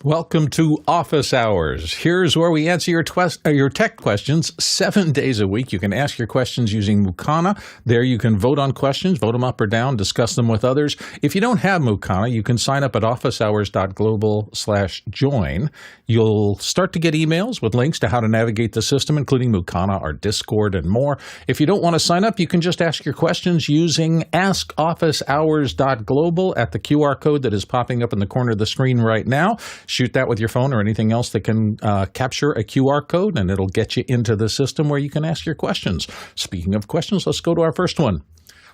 Welcome to Office Hours. Here's where we answer your tech questions 7 days a week. You can ask your questions using Mukana. There you can vote on questions, vote them up or down, discuss them with others. If you don't have Mukana, you can sign up at officehours.global/join. You'll start to get emails with links to how to navigate the system, including Mukana, our Discord, and more. If you don't want to sign up, you can just ask your questions using askofficehours.global at the QR code that is popping up in the corner of the screen right now. Shoot that with your phone or anything else that can capture a QR code, and it'll get you into the system where you can ask your questions. Speaking of questions, let's go to our first one.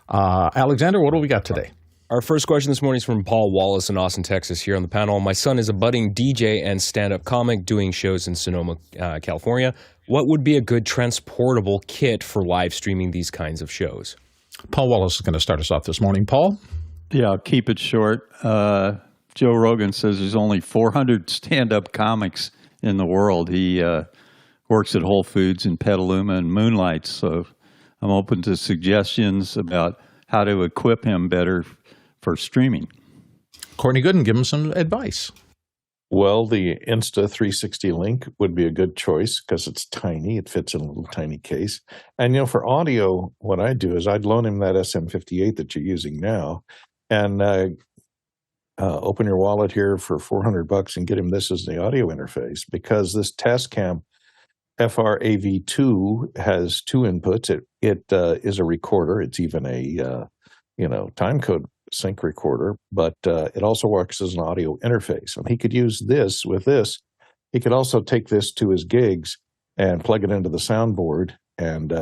Alexander, what do we got today? Our first question this morning is from Paul Wallace in Austin, Texas, here on the panel. My son is a budding DJ and stand-up comic doing shows in Sonoma, California. What would be a good transportable kit for live streaming these kinds of shows? Paul Wallace is going to start us off this morning. Paul? Yeah, I'll keep it short. Joe Rogan says there's only 400 stand-up comics in the world. He works at Whole Foods in Petaluma and moonlights, so I'm open to suggestions about how to equip him better for streaming. Courtney Gooden, give him some advice. Well, the Insta360 Link would be a good choice because it's tiny. It fits in a little tiny case. And, for audio, what I'd do is I'd loan him that SM58 that you're using now and open your wallet here for $400 and get him this as the audio interface, because this Tascam FRAV2 has two inputs. It is a recorder. It's even a time code sync recorder, but it also works as an audio interface. And he could use this with this. He could also take this to his gigs and plug it into the soundboard and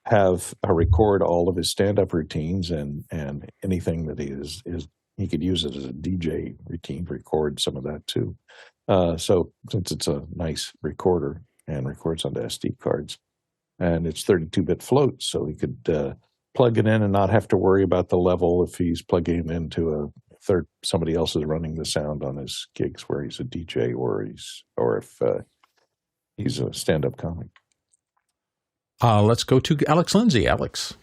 have record all of his stand-up routines and anything that he could use it as a DJ routine to record some of that too. So since it's a nice recorder and records onto SD cards, and it's 32-bit float, so he could plug it in and not have to worry about the level if he's plugging it into somebody else is running the sound on his gigs where he's a DJ or if he's a stand-up comic. Let's go to Alex Lindsay. Alex.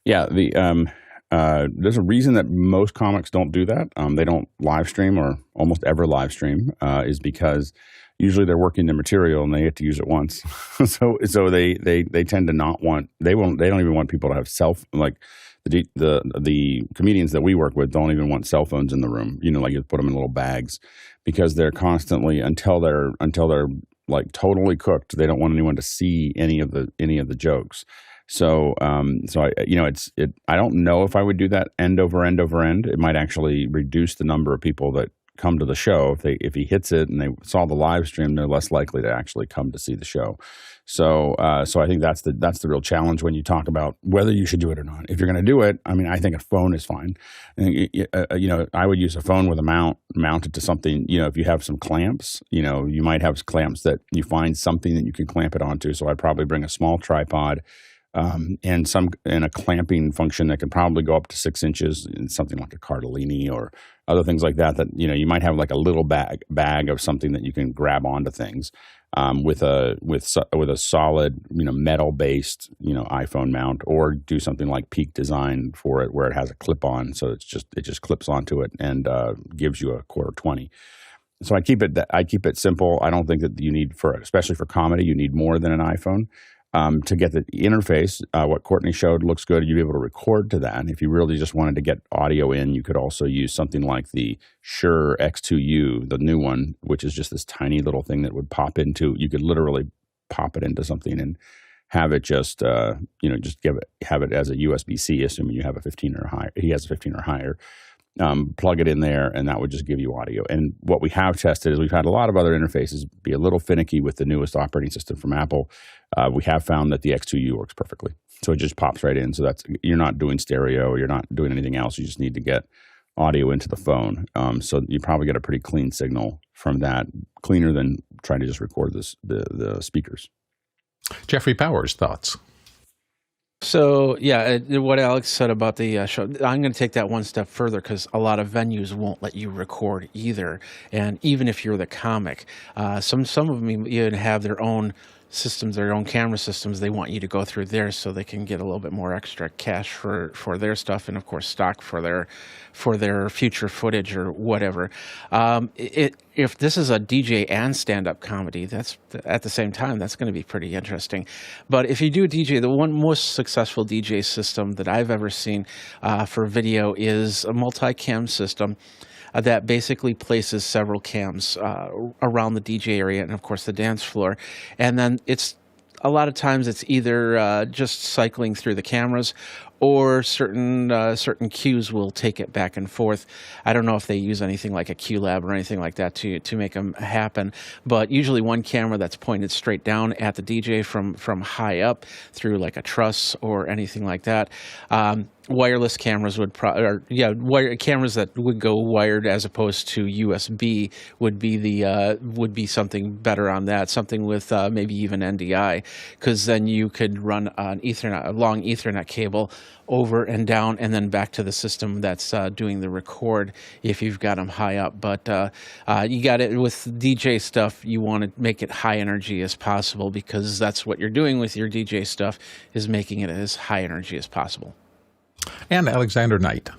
Yeah, there's a reason that most comics don't do that. They don't live stream or almost ever live stream is because usually they're working their material and they get to use it once. so they tend to not want, they don't even want people to have the comedians that we work with don't even want cell phones in the room. You put them in little bags because they're constantly until they're like totally cooked. They don't want anyone to see any of the jokes. So I don't know if I would do that end over end over end. It might actually reduce the number of people that come to the show. If he hits it and they saw the live stream, they're less likely to actually come to see the show. So I think that's the real challenge when you talk about whether you should do it or not. If you're going to do it, I think a phone is fine. I would use a phone with a mount mounted to something. If you have some clamps, you might have clamps that you find something that you can clamp it onto. So I'd probably bring a small tripod. And a clamping function that can probably go up to 6 inches, in something like a Cardellini or other things like that. That you might have like a little bag of something that you can grab onto things with a solid metal based iPhone mount, or do something like Peak Design for it, where it has a clip on, so it just clips onto it and gives you a quarter 20. So I keep it simple. I don't think that you need, especially for comedy, you need more than an iPhone. To get the interface, what Courtney showed looks good. You'd be able to record to that. If you really just wanted to get audio in, you could also use something like the Shure X2U, the new one, which is just this tiny little thing that would pop into. You could literally pop it into something and have it have it as a USB-C, assuming you have a 15 or higher. He has a 15 or higher. Plug it in there, and that would just give you audio. And what we have tested is we've had a lot of other interfaces be a little finicky with the newest operating system from Apple. We have found that the X2U works perfectly. So it just pops right in. So you're not doing stereo, you're not doing anything else. You just need to get audio into the phone. So you probably get a pretty clean signal from that, cleaner than trying to just record the speakers. Jeffrey Powers, thoughts? So, what Alex said about the show, I'm going to take that one step further, because a lot of venues won't let you record either. And even if you're the comic, some of them even have their own systems, their own camera systems, they want you to go through there so they can get a little bit more extra cash for their stuff, and of course stock for their future footage or whatever. If this is a DJ and stand-up comedy, that's at the same time, that's going to be pretty interesting. But if you do DJ, the one most successful DJ system that I've ever seen for video is a multi-cam system that basically places several cams around the DJ area and, of course, the dance floor. And then a lot of times it's either just cycling through the cameras, or certain cues will take it back and forth. I don't know if they use anything like a Q lab or anything like that to make them happen, but usually one camera that's pointed straight down at the DJ from high up through like a truss or anything like that. Wireless cameras cameras that would go wired as opposed to USB would be something better on that. Something with maybe even NDI, because then you could run a long Ethernet cable over and down and then back to the system that's doing the record if you've got them high up. But you got it with DJ stuff. You want to make it high energy as possible, because that's what you're doing with your DJ stuff, is making it as high energy as possible. And Alexander Knight.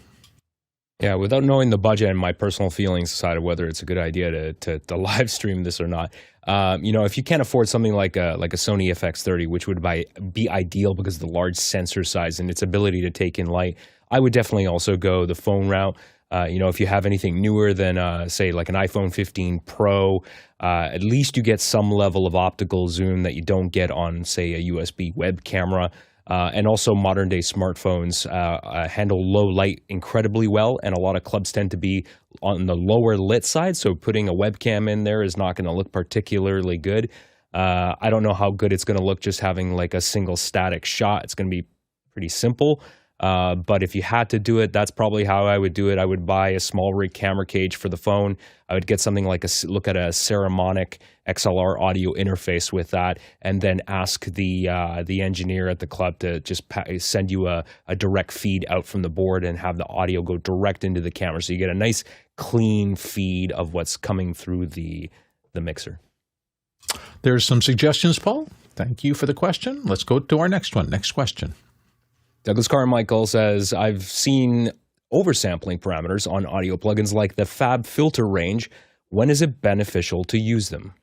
Yeah, without knowing the budget and my personal feelings aside of whether it's a good idea to live stream this or not, if you can't afford something like a Sony FX30, which would be ideal because of the large sensor size and its ability to take in light, I would definitely also go the phone route. If you have anything newer than, say, like an iPhone 15 Pro, at least you get some level of optical zoom that you don't get on, say, a USB web camera. And also modern-day smartphones handle low light incredibly well, and a lot of clubs tend to be on the lower lit side, so putting a webcam in there is not going to look particularly good. I don't know how good it's going to look just having like a single static shot. It's going to be pretty simple. But if you had to do it, that's probably how I would do it. I would buy a SmallRig camera cage for the phone. I would get something like look at a Ceramonic XLR audio interface with that, and then ask the engineer at the club to just send you a direct feed out from the board and have the audio go direct into the camera, so you get a nice clean feed of what's coming through the mixer. There's some suggestions, Paul. Thank you for the question. Let's go to our next one. Next question. Douglas Carmichael says, I've seen oversampling parameters on audio plugins like the FabFilter range. When is it beneficial to use them?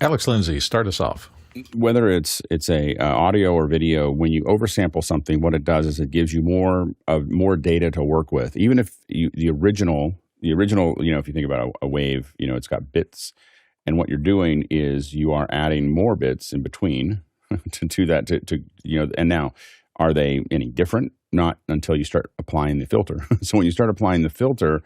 Alex Lindsay, start us off. Whether it's a audio or video, when you oversample something, what it does is it gives you more data to work with. Even if the original, if you think about a wave, it's got bits, and what you're doing is you are adding more bits in between to that and now, are they any different? Not until you start applying the filter. So when you start applying the filter,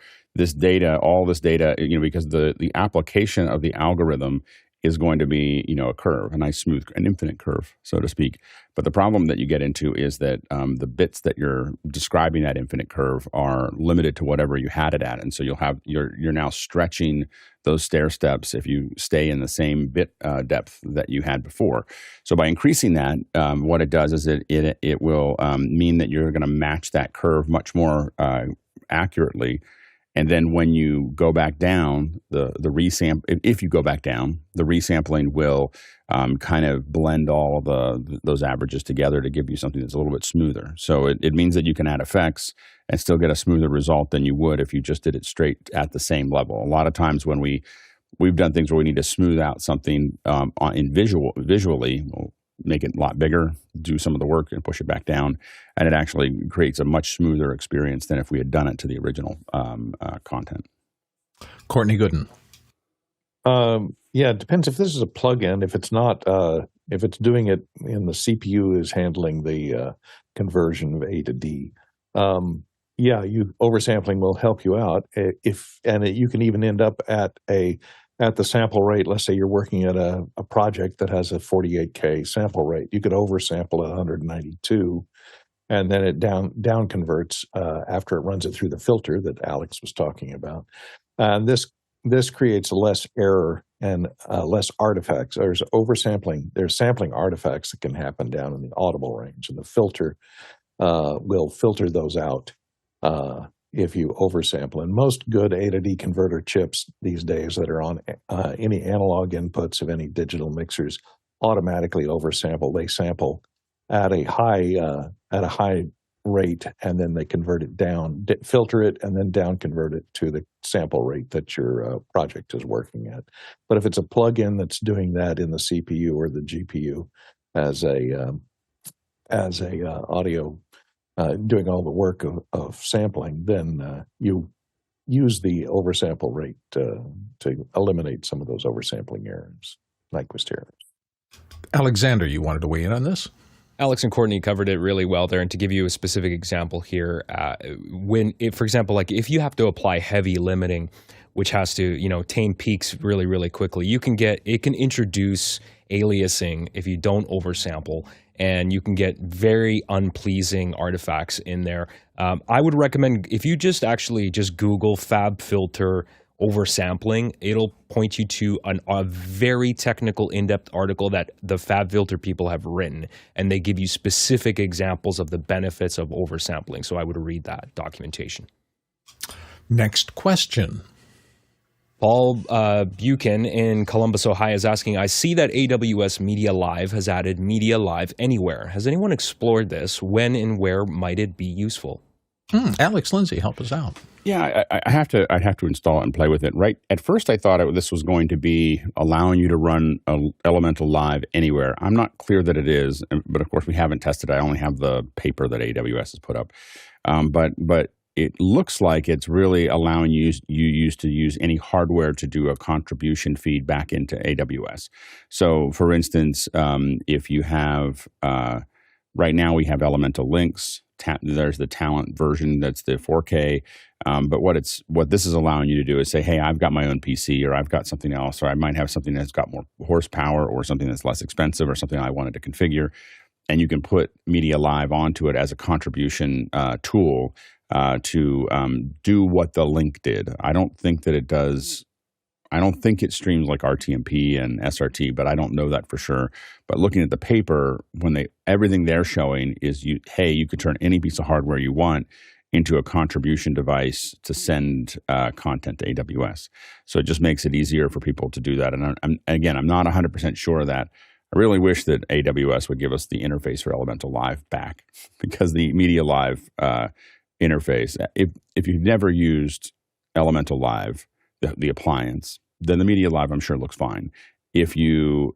all this data, because the application of the algorithm is going to be, a curve, a nice smooth, an infinite curve, so to speak. But the problem that you get into is that the bits that you're describing that infinite curve are limited to whatever you had it at, and so you're now stretching those stair steps if you stay in the same bit depth that you had before. So by increasing that, what it does is it will mean that you're going to match that curve much more accurately. And then when you go back down, if you go back down, the resampling will kind of blend all of those averages together to give you something that's a little bit smoother. So it means that you can add effects and still get a smoother result than you would if you just did it straight at the same level. A lot of times when we've done things where we need to smooth out something visually, we'll make it a lot bigger, do some of the work and push it back down, and it actually creates a much smoother experience than if we had done it to the original content. Courtney Gooden. Yeah, it depends if this is a plugin. If it's not, if it's doing it and the CPU is handling the conversion of A to D, oversampling will help you out. You can even end up at the sample rate. Let's say you're working at a project that has a 48K sample rate. You could oversample at 192, and then it down converts after it runs it through the filter that Alex was talking about. And this creates less error and less artifacts. There's oversampling. There's sampling artifacts that can happen down in the audible range, and the filter will filter those out if you oversample. And most good A to D converter chips these days that are on any analog inputs of any digital mixers automatically oversample. They sample at a high rate, and then they convert it down, filter it, and then down convert it to the sample rate that your project is working at. But if it's a plugin that's doing that in the CPU or the GPU as a audio, doing all the work of sampling, then you use the oversample rate to eliminate some of those oversampling errors, Nyquist errors. Alexander, you wanted to weigh in on this? Alex and Courtney covered it really well there. And to give you a specific example here, for example, like if you have to apply heavy limiting, which has to, tame peaks really, really quickly, it can introduce aliasing if you don't oversample, and you can get very unpleasing artifacts in there. I would recommend if you just Google FabFilter oversampling, it'll point you to a very technical, in-depth article that the FabFilter people have written, and they give you specific examples of the benefits of oversampling. So I would read that documentation. Next question. Paul Buchan in Columbus, Ohio is asking, I see that AWS MediaLive has added MediaLive Anywhere. Has anyone explored this? When and where might it be useful? Alex Lindsay, help us out. Yeah, I'd have to install it and play with it. Right at first, I thought this was going to be allowing you to run Elemental Live anywhere. I'm not clear that it is, but of course we haven't tested it. I only have the paper that AWS has put up. But it looks like it's really allowing you to use any hardware to do a contribution feed back into AWS. So, for instance, if you have right now we have Elemental Links. There's the talent version that's the 4K. But what this is allowing you to do is say, hey, I've got my own PC, or I've got something else, or I might have something that's got more horsepower, or something that's less expensive, or something I wanted to configure, and you can put MediaLive onto it as a contribution tool to do what the link did. I don't think that it does. I don't think it streams like RTMP and SRT, but I don't know that for sure. But looking at the paper, everything they're showing is you could turn any piece of hardware you want into a contribution device to send content to AWS. So it just makes it easier for people to do that. And I'm not 100% sure of that. I really wish that AWS would give us the interface for Elemental Live back, because the MediaLive interface, if you've never used Elemental Live, the appliance, then the MediaLive I'm sure looks fine. If you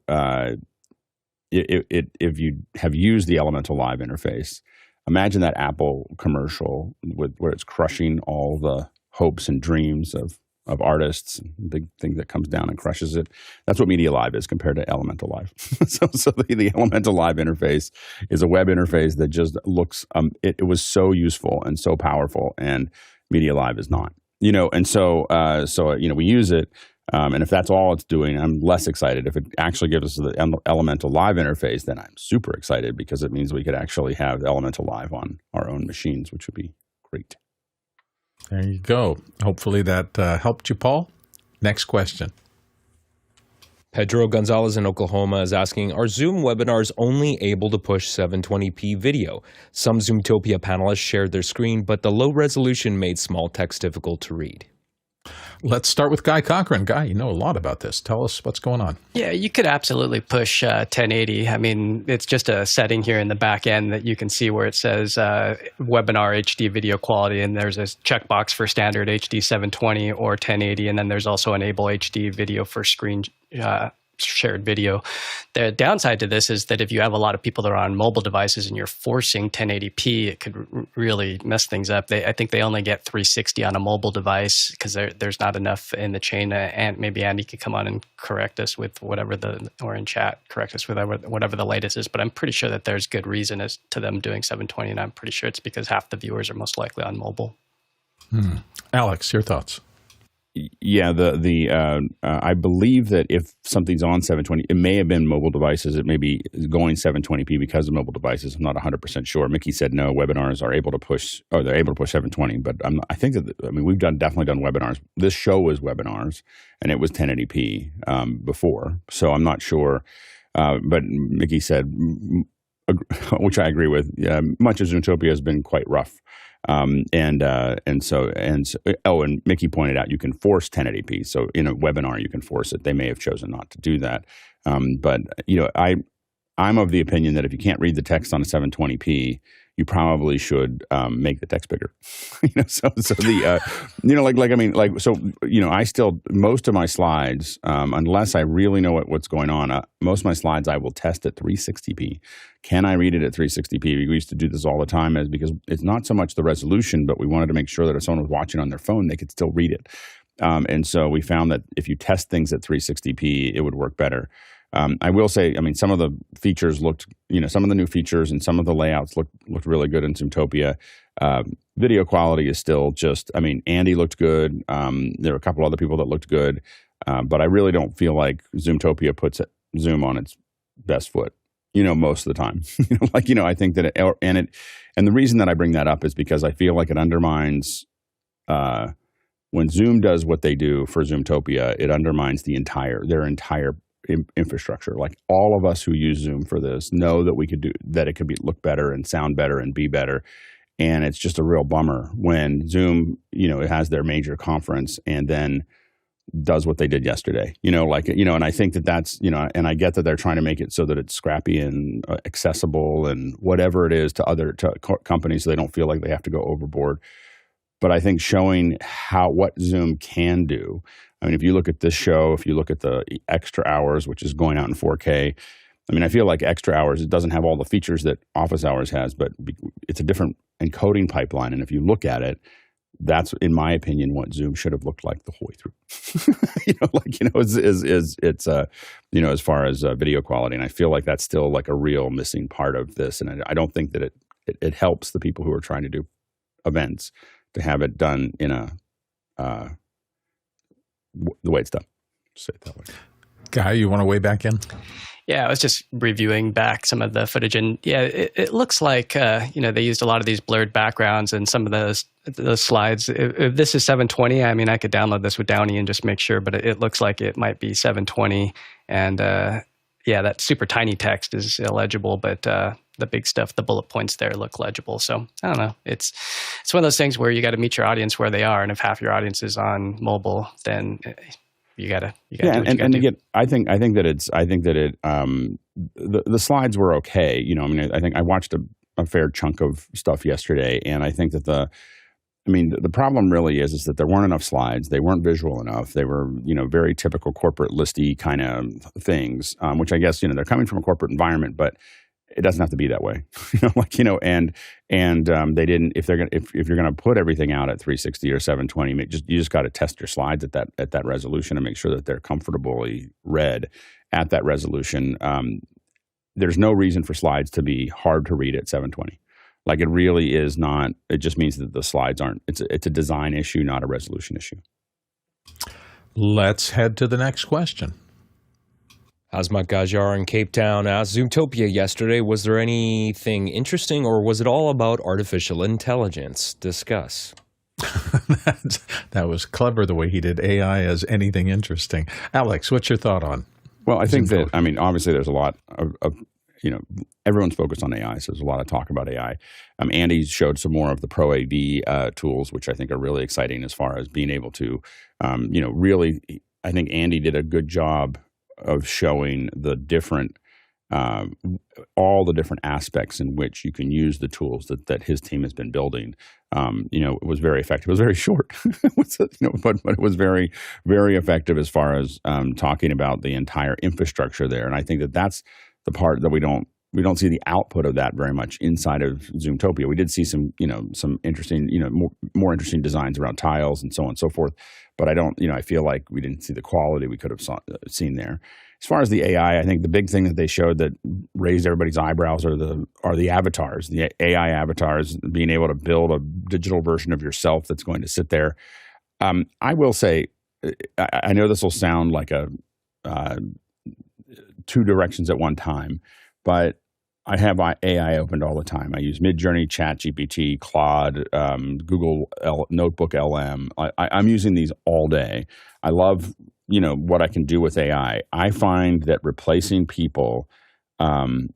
if you have used the Elemental Live interface, imagine that Apple commercial where it's crushing all the hopes and dreams of artists, big thing that comes down and crushes it. That's what MediaLive is compared to Elemental Live. so the Elemental Live interface is a web interface that just looks, it was so useful and so powerful, and MediaLive is not. And so we use it, and if that's all it's doing, I'm less excited. If it actually gives us the Elemental Live interface, then I'm super excited, because it means we could actually have Elemental Live on our own machines, which would be great. There you go. Hopefully that helped you, Paul. Next question. Pedro Gonzalez in Oklahoma is asking, are Zoom webinars only able to push 720p video? Some Zoomtopia panelists shared their screen, but the low resolution made small text difficult to read. Let's start with Guy Cochran. Guy, you know a lot about this. Tell us what's going on. Yeah, you could absolutely push 1080. I mean, it's just a setting here in the back end that you can see where it says webinar HD video quality, and there's a checkbox for standard HD 720 or 1080, and then there's also enable HD video for screen shared video. The downside to this is that if you have a lot of people that are on mobile devices and you're forcing 1080p, it could really mess things up. I think they only get 360 on a mobile device because there's not enough in the chain. And maybe Andy could come on and correct us with or in chat, correct us with whatever the latest is. But I'm pretty sure that there's good reason as to them doing 720, and I'm pretty sure it's because half the viewers are most likely on mobile. Alex, your thoughts? Yeah, I believe that if something's on 720, it may have been mobile devices. It may be going 720p because of mobile devices. I'm not 100% sure. Mickey said no, webinars are able to push, or they're able to push 720. But I think that, we've definitely done webinars. This show was webinars, and it was 1080p before. So I'm not sure. But Mickey said, which I agree with, much of Zoomtopia has been quite rough. And Mickey pointed out you can force 1080p. So in a webinar you can force it. They may have chosen not to do that, but I'm of the opinion that if you can't read the text on a 720p, you probably should make the text bigger. I still, most of my slides, unless I really know what's going on, most of my slides I will test at 360p. Can I read it at 360p? We used to do this all the time because it's not so much the resolution, but we wanted to make sure that if someone was watching on their phone, they could still read it. And so we found that if you test things at 360p, it would work better. I will say, some of the features some of the new features and some of the layouts looked really good in Zoomtopia. Video quality is still just, Andy looked good. There were a couple other people that looked good. But I really don't feel like Zoomtopia puts Zoom on its best foot, most of the time. I think that and the reason that I bring that up is because I feel like it undermines, when Zoom does what they do for Zoomtopia, it undermines their entire infrastructure. Like all of us who use Zoom for this know that it could look better and sound better and be better. And it's just a real bummer when Zoom, it has their major conference and then does what they did yesterday, and I think that's, and I get that they're trying to make it so that it's scrappy and accessible and whatever it is to companies so they don't feel like they have to go overboard. But I think showing what Zoom can do. If you look at this show, if you look at the extra hours, which is going out in 4K, I feel like extra hours, it doesn't have all the features that office hours has, but it's a different encoding pipeline. And if you look at it, that's, in my opinion, what Zoom should have looked like the whole way through. As far as video quality. And I feel like that's still like a real missing part of this. And I don't think that it helps the people who are trying to do events to have it done in the way it's done. Say it that way. Guy, you want to weigh back in? Yeah, I was just reviewing back some of the footage, and yeah, it looks like they used a lot of these blurred backgrounds and some of those slides. If this is 720, I could download this with Downey and just make sure, but it looks like it might be 720, and that super tiny text is illegible, but the big stuff, the bullet points there look legible. So I don't know. It's one of those things where you got to meet your audience where they are, and if half your audience is on mobile, then you gotta do what you gotta do. Again, I think that the slides were okay. I think I watched a fair chunk of stuff yesterday, and I think that the problem really is that there weren't enough slides. They weren't visual enough. They were, very typical corporate listy kind of things, which I guess, they're coming from a corporate environment, but it doesn't have to be that way, they didn't, if you're going to put everything out at 360 or 720, you just got to test your slides at that resolution and make sure that they're comfortably read at that resolution. There's no reason for slides to be hard to read at 720. Like it really is not, it just means that the slides aren't, it's a design issue, not a resolution issue. Let's head to the next question. Asmat Gajar in Cape Town asked, Zoomtopia yesterday, was there anything interesting or was it all about artificial intelligence? Discuss. That was clever the way he did AI as anything interesting. Alex, what's your thought on? Well, I think that, obviously there's a lot of everyone's focused on AI, so there's a lot of talk about AI. Andy showed some more of the Pro AV tools, which I think are really exciting as far as being able to, really, I think Andy did a good job of showing the different, all the different aspects in which you can use the tools that his team has been building. It was very effective. It was very short, but it was very, very effective as far as talking about the entire infrastructure there. And I think that that's the part that we don't see the output of that very much inside of Zoomtopia. We did see some interesting, more interesting designs around tiles and so on and so forth. But I feel like we didn't see the quality we could have seen there. As far as the AI, I think the big thing that they showed that raised everybody's eyebrows are the avatars, the AI avatars, being able to build a digital version of yourself that's going to sit there. I will say, I know this will sound like a two directions at one time, but I have AI opened all the time. I use Midjourney, ChatGPT, Claude, Google Notebook LM. I'm using these all day. I love, what I can do with AI. I find that replacing people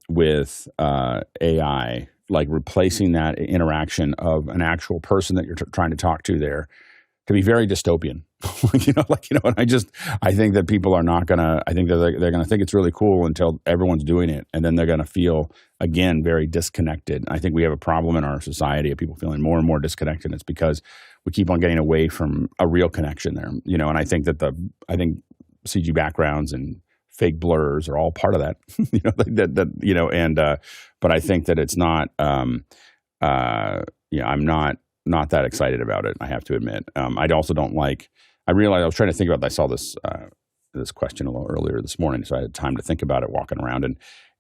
with AI like replacing that interaction of an actual person that you're trying to talk to there to be very dystopian. And I think that people are not gonna. I think that they're gonna think it's really cool until everyone's doing it, and then they're gonna feel again very disconnected. I think we have a problem in our society of people feeling more and more disconnected. It's because we keep on getting away from a real connection there. And I think that CG backgrounds and fake blurs are all part of that. But I think that it's not. I'm not that excited about it, I have to admit. I also don't like. I realized I was trying to think about. I saw this question a little earlier this morning, so I had time to think about it walking around.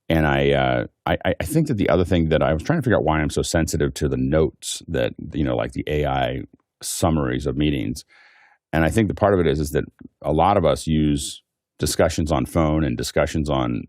And I think that the other thing that I was trying to figure out why I'm so sensitive to the notes that like the AI summaries of meetings. And I think the part of it is that a lot of us use discussions on phone and discussions on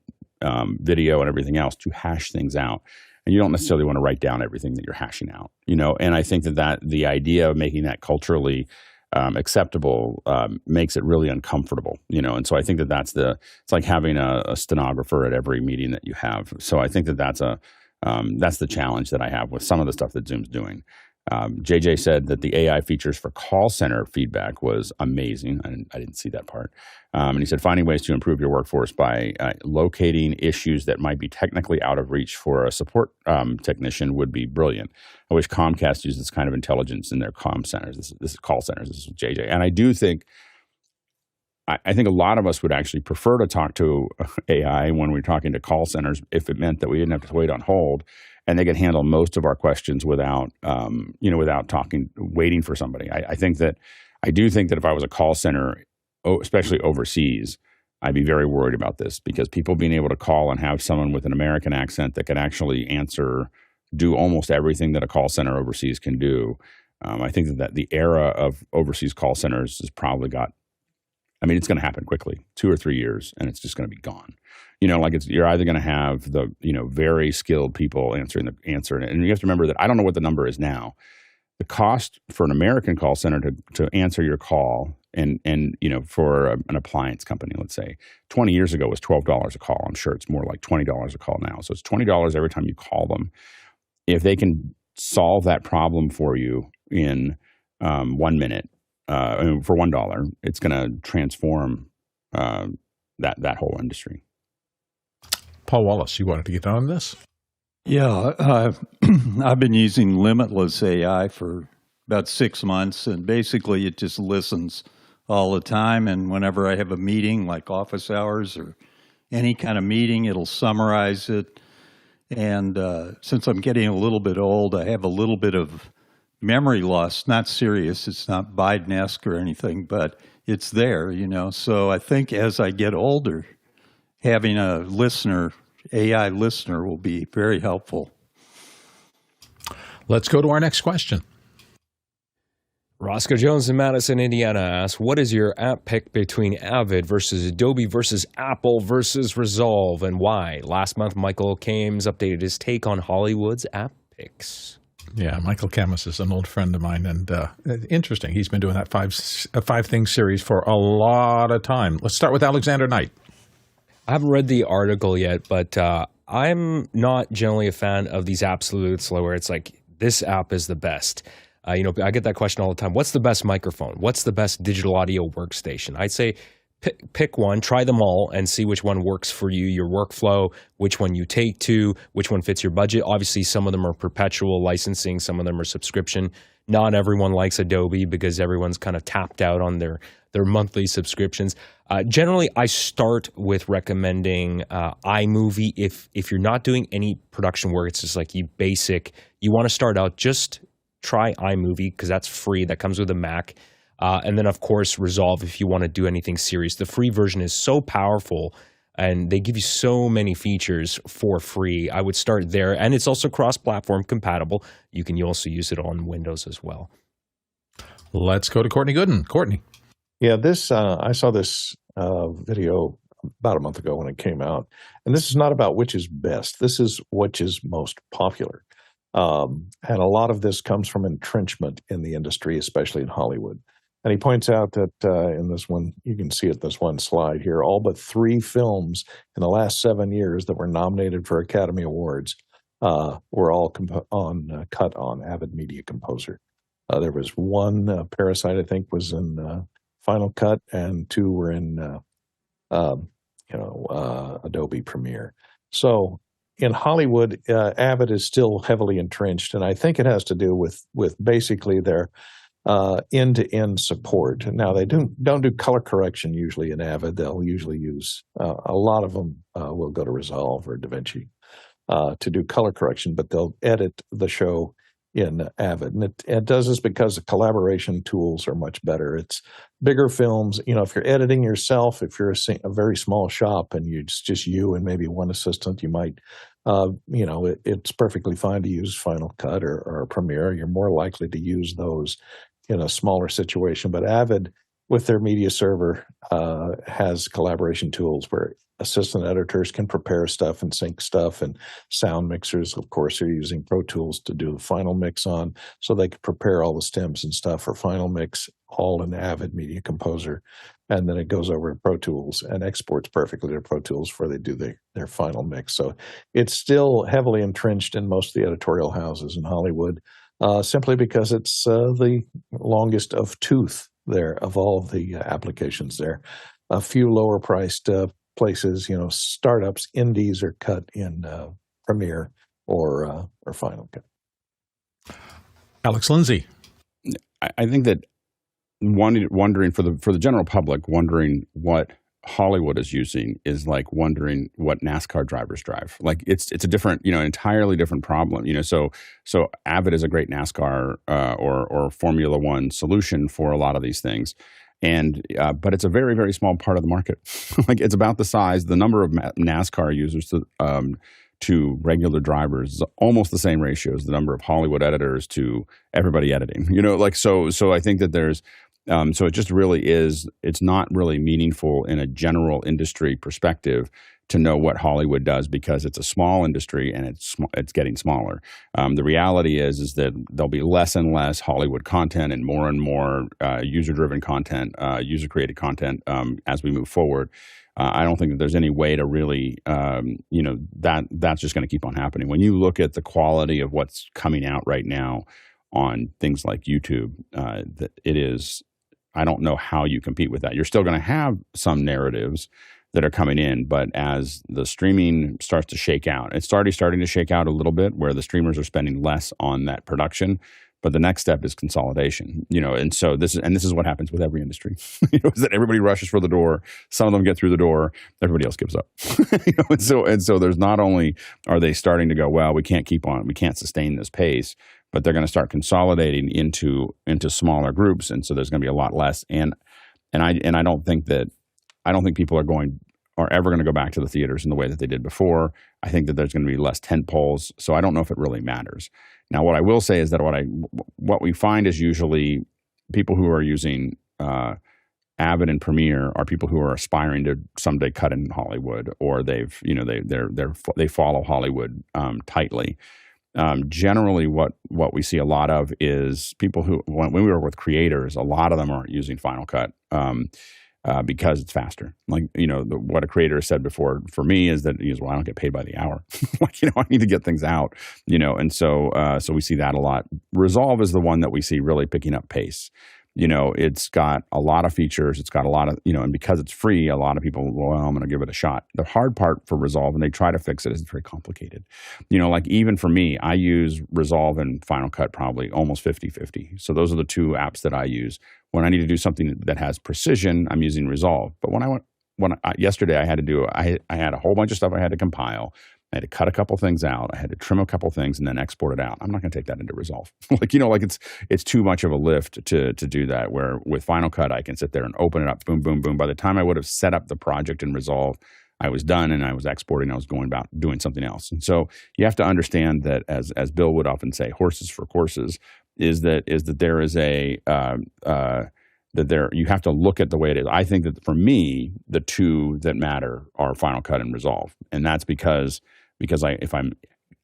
video and everything else to hash things out. And you don't necessarily want to write down everything that you're hashing out, And I think that the idea of making that culturally acceptable makes it really uncomfortable, And so I think that it's like having a stenographer at every meeting that you have. So I think that that's the challenge that I have with some of the stuff that Zoom's doing. JJ said that the AI features for call center feedback was amazing. I didn't see that part. And he said finding ways to improve your workforce by locating issues that might be technically out of reach for a support technician would be brilliant. I wish Comcast used this kind of intelligence in their comm centers. This is call centers. This is JJ. And I do think, I think a lot of us would actually prefer to talk to AI when we're talking to call centers if it meant that we didn't have to wait on hold. And they could handle most of our questions without waiting for somebody. I do think that if I was a call center, especially overseas, I'd be very worried about this because people being able to call and have someone with an American accent that can actually do almost everything that a call center overseas can do. I think that the era of overseas call centers has probably it's going to happen quickly, 2 or 3 years, and it's just going to be gone. You're either going to have the, very skilled people answering. And you have to remember that I don't know what the number is now. The cost for an American call center to answer your call and for an appliance company, let's say, 20 years ago was $12 a call. I'm sure it's more like $20 a call now. So it's $20 every time you call them. If they can solve that problem for you in 1 minute, for $1, it's going to transform that whole industry. Paul Wallace, you wanted to get on this? Yeah, I've been using Limitless AI for about 6 months, and basically it just listens all the time. And whenever I have a meeting, like office hours or any kind of meeting, it'll summarize it. And since I'm getting a little bit old, I have a little bit of memory loss. Not serious. It's not Biden-esque or anything, but it's there, So I think as I get older, having a AI listener will be very helpful. Let's go to our next question. Roscoe Jones in Madison, Indiana asks, what is your app pick between Avid versus Adobe versus Apple versus Resolve, and why? Last month, Michael Kammes updated his take on Hollywood's app picks. Yeah, Michael Kammes is an old friend of mine, and interesting. He's been doing that five things series for a lot of time. Let's start with Alexander Knight. I haven't read the article yet, but I'm not generally a fan of these absolutes where it's like, this app is the best. I get that question all the time. What's the best microphone? What's the best digital audio workstation? I'd say pick one, try them all, and see which one works for you, your workflow, which one you take to, which one fits your budget. Obviously, some of them are perpetual licensing. Some of them are subscription. Not everyone likes Adobe because everyone's kind of tapped out on their monthly subscriptions. Generally, I start with recommending iMovie. If you're not doing any production work, it's just like you want to start out, just try iMovie because that's free. That comes with a Mac. And then, of course, Resolve if you want to do anything serious. The free version is so powerful, and they give you so many features for free. I would start there. And it's also cross-platform compatible. You can also use it on Windows as well. Let's go to Courtney Gooden. Courtney. Yeah, I saw this video about a month ago when it came out. And this is not about which is best. This is which is most popular. And a lot of this comes from entrenchment in the industry, especially in Hollywood. And he points out that in this one, you can see it, this one slide here, all but 3 films in the last 7 years that were nominated for Academy Awards were all cut on Avid Media Composer. There was one Parasite, I think, was in Final Cut, and 2 were in Adobe Premiere. So in Hollywood, Avid is still heavily entrenched, and I think it has to do with basically their end-to-end support. Now, they don't do color correction usually in Avid. They'll usually use a lot of them will go to Resolve or DaVinci to do color correction, but they'll edit the show in Avid. And it does this because the collaboration tools are much better. It's bigger films. If you're editing yourself, if you're a very small shop and it's just you and maybe one assistant, you might, it's perfectly fine to use Final Cut or Premiere. You're more likely to use those in a smaller situation. But Avid, with their media server, has collaboration tools where assistant editors can prepare stuff and sync stuff, and sound mixers, of course, are using Pro Tools to do the final mix on, so they can prepare all the stems and stuff for final mix, all in Avid Media Composer, and then it goes over to Pro Tools and exports perfectly to Pro Tools before they do their final mix. So it's still heavily entrenched in most of the editorial houses in Hollywood, simply because it's the longest of tooth there of all the applications there. A few lower priced places, startups, indies are cut in Premiere or Final Cut. Alex Lindsay. I think that wondering for the general public, wondering what Hollywood is using is like wondering what NASCAR drivers drive. Like it's a different, entirely different problem. So Avid is a great NASCAR or Formula One solution for a lot of these things. And but it's a very, very small part of the market. Like it's about the size, the number of NASCAR users to regular drivers is almost the same ratio as the number of Hollywood editors to everybody editing. So I think that there's so it just really is. It's not really meaningful in a general industry perspective to know what Hollywood does because it's a small industry and it's getting smaller. The reality is that there'll be less and less Hollywood content and more user-driven content, user-created content as we move forward. I don't think that there's any way to really, that's just going to keep on happening. When you look at the quality of what's coming out right now on things like YouTube, that it is, I don't know how you compete with that. You're still going to have some narratives that are coming in, but as the streaming starts to shake out, it's already starting to shake out a little bit where the streamers are spending less on that production. But the next step is consolidation, and so this is what happens with every industry, is that everybody rushes for the door. Some of them get through the door, everybody else gives up, and so there's not only are they starting to go, well, we can't sustain this pace, but they're going to start consolidating into smaller groups, and so there's going to be a lot less. And I don't think people are ever going to go back to the theaters in the way that they did before. I think that there's going to be less tent poles, so I don't know if it really matters. Now, what I will say is that what we find is usually people who are using Avid and Premiere are people who are aspiring to someday cut in Hollywood, or they follow Hollywood tightly. Generally, what we see a lot of is people who, when we work with creators, a lot of them aren't using Final Cut because it's faster. Like, what a creator has said before for me is that, well, I don't get paid by the hour. I need to get things out, and so we see that a lot. Resolve is the one that we see really picking up pace. It's got a lot of features. It's got a lot of, and because it's free, a lot of people, well, I'm going to give it a shot. The hard part for Resolve, and they try to fix it, is it's very complicated. Like even for me, I use Resolve and Final Cut probably almost 50-50. So those are the two apps that I use. When I need to do something that has precision, I'm using Resolve. But yesterday I had a whole bunch of stuff I had to compile. I had to cut a couple things out. I had to trim a couple things and then export it out. I'm not going to take that into Resolve. It's too much of a lift to do that. Where with Final Cut, I can sit there and open it up, boom, boom, boom. By the time I would have set up the project in Resolve, I was done and I was exporting. I was going about doing something else. And so you have to understand that, as Bill would often say, horses for courses, is that there is you have to look at the way it is. I think that for me, the two that matter are Final Cut and Resolve, and that's because if I'm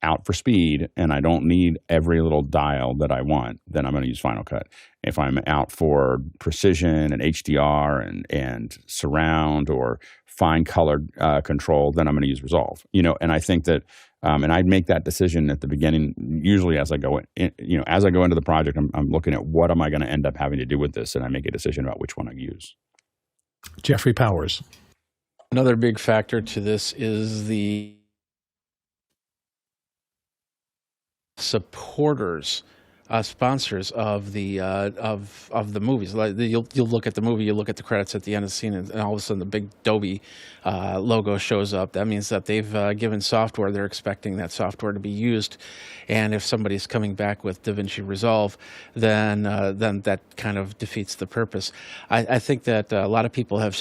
out for speed and I don't need every little dial that I want, then I'm going to use Final Cut. If I'm out for precision and HDR and surround or fine color control, then I'm going to use Resolve. And I think that, and I'd make that decision at the beginning. Usually, as I go as I go into the project, I'm looking at what am I going to end up having to do with this, and I make a decision about which one I use. Jeffrey Powers. Another big factor to this is the supporters, sponsors of the movies. Like you'll look at the movie, you look at the credits at the end of the scene, and all of a sudden the big Adobe logo shows up. That means that they've given software. They're expecting that software to be used, and if somebody's coming back with DaVinci Resolve, then that kind of defeats the purpose. I think that a lot of people have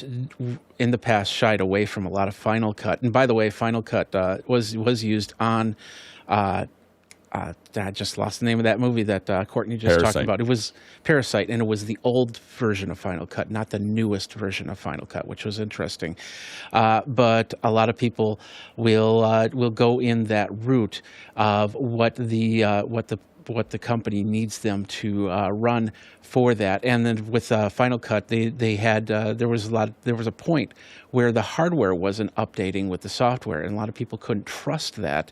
in the past shied away from a lot of Final Cut. And by the way, Final Cut was used on. I just lost the name of that movie that Courtney just talked about. It was Parasite, and it was the old version of Final Cut, not the newest version of Final Cut, which was interesting. But a lot of people will go in that route of what the company needs them to run for that. And then with Final Cut, they had there was a point where the hardware wasn't updating with the software, and a lot of people couldn't trust that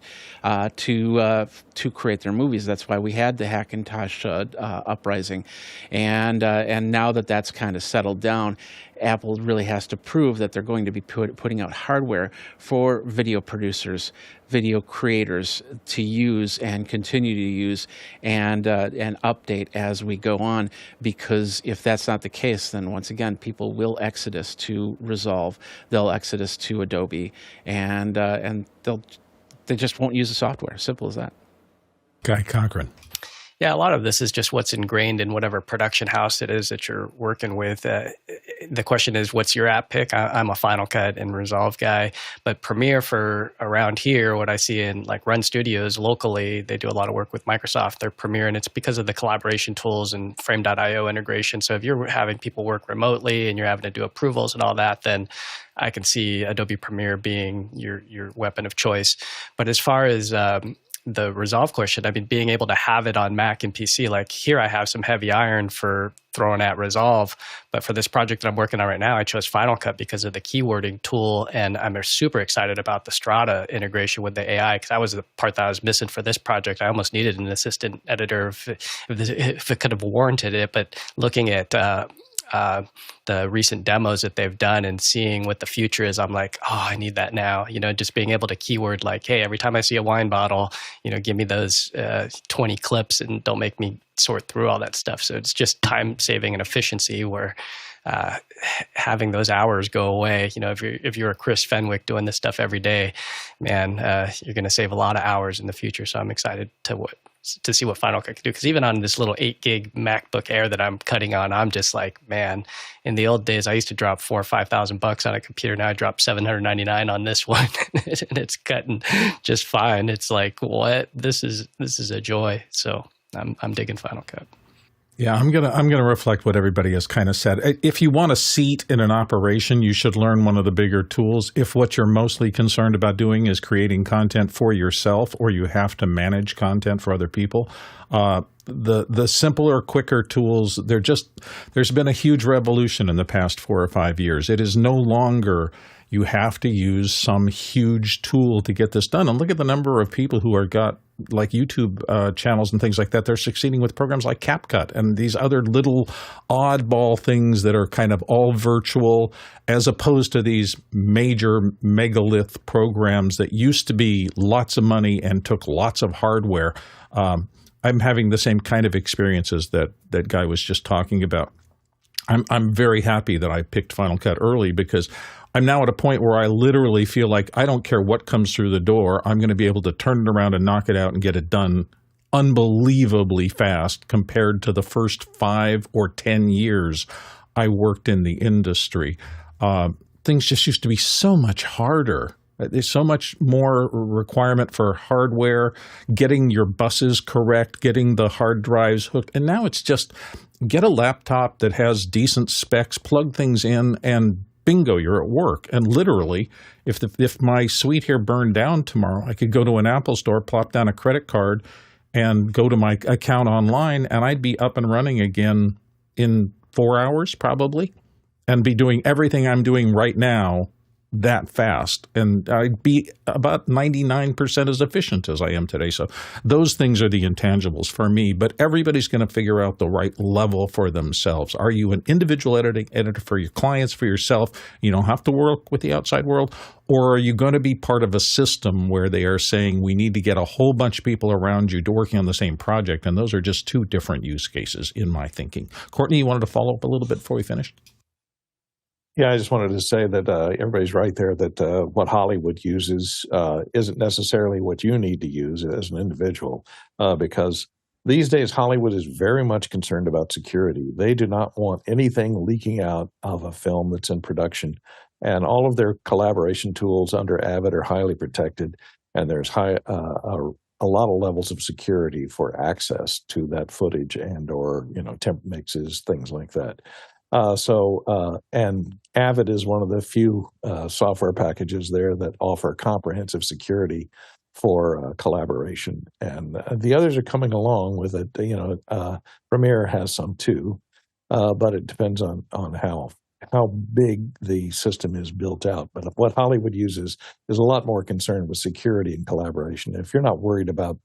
to create their movies. That's why we had the Hackintosh uprising, and now that that's kind of settled down, Apple really has to prove that they're going to be putting out hardware for video producers, video creators to use and continue to use and update as we go on. Because if that's not the case, then once again, people will exodus to Resolve, they'll exodus to Adobe, and they just won't use the software. Simple as that. Guy Cochran. Yeah, a lot of this is just what's ingrained in whatever production house it is that you're working with. The question is, what's your app pick? I'm a Final Cut and Resolve guy, but Premiere for around here, what I see in like Run Studios locally, they do a lot of work with Microsoft. They're Premiere, and it's because of the collaboration tools and Frame.io integration. So if you're having people work remotely and you're having to do approvals and all that, then I can see Adobe Premiere being your weapon of choice. But as far as the Resolve question, I mean, being able to have it on Mac and PC, like here I have some heavy iron for throwing at Resolve, but for this project that I'm working on right now, I chose Final Cut because of the keywording tool, and I'm super excited about the Strata integration with the AI, because that was the part that I was missing for this project. I almost needed an assistant editor if it could have warranted it, but looking at the recent demos that they've done and seeing what the future is, I'm like, oh, I need that now. Just being able to keyword like, hey, every time I see a wine bottle, give me those 20 clips and don't make me sort through all that stuff. So it's just time saving and efficiency where having those hours go away. If you're a Chris Fenwick doing this stuff every day, man, you're going to save a lot of hours in the future. So I'm excited to see what Final Cut can do. Because even on this little 8 gig MacBook Air that I'm cutting on, I'm just like, man, in the old days, I used to drop $4,000 or $5,000 on a computer. Now I drop $799 on this one and it's cutting just fine. It's like, what? This is a joy. So I'm digging Final Cut. Yeah, I'm gonna reflect what everybody has kind of said. If you want a seat in an operation, you should learn one of the bigger tools. If what you're mostly concerned about doing is creating content for yourself, or you have to manage content for other people, the simpler, quicker tools, there's been a huge revolution in the past 4 or 5 years. It is no longer you have to use some huge tool to get this done. And look at the number of people who are got like YouTube channels and things like that. They're succeeding with programs like CapCut and these other little oddball things that are kind of all virtual, as opposed to these major megalith programs that used to be lots of money and took lots of hardware. I'm having the same kind of experiences that Guy was just talking about. I'm very happy that I picked Final Cut early, because I'm now at a point where I literally feel like I don't care what comes through the door. I'm going to be able to turn it around and knock it out and get it done unbelievably fast compared to the first 5 or 10 years I worked in the industry. Things just used to be so much harder. There's so much more requirement for hardware, getting your buses correct, getting the hard drives hooked. And now it's just get a laptop that has decent specs, plug things in, and bingo, you're at work. And literally, if my suite here burned down tomorrow, I could go to an Apple store, plop down a credit card, and go to my account online, and I'd be up and running again in 4 hours probably, and be doing everything I'm doing right now that fast, and I'd be about 99% as efficient as I am today. So those things are the intangibles for me, but everybody's going to figure out the right level for themselves. Are you an individual editor for your clients, for yourself? You don't have to work with the outside world. Or are you going to be part of a system where they are saying we need to get a whole bunch of people around you working on the same project? And those are just two different use cases in my thinking. Courtney, you wanted to follow up a little bit before we finished? Yeah, I just wanted to say that everybody's right there that what Hollywood uses isn't necessarily what you need to use as an individual, because these days Hollywood is very much concerned about security. They do not want anything leaking out of a film that's in production, and all of their collaboration tools under Avid are highly protected, and there's a lot of levels of security for access to that footage and or temp mixes, things like that. And Avid is one of the few software packages there that offer comprehensive security for collaboration, and the others are coming along with it. Premiere has some too, but it depends on how big the system is built out. But what Hollywood uses is a lot more concerned with security and collaboration. If you're not worried about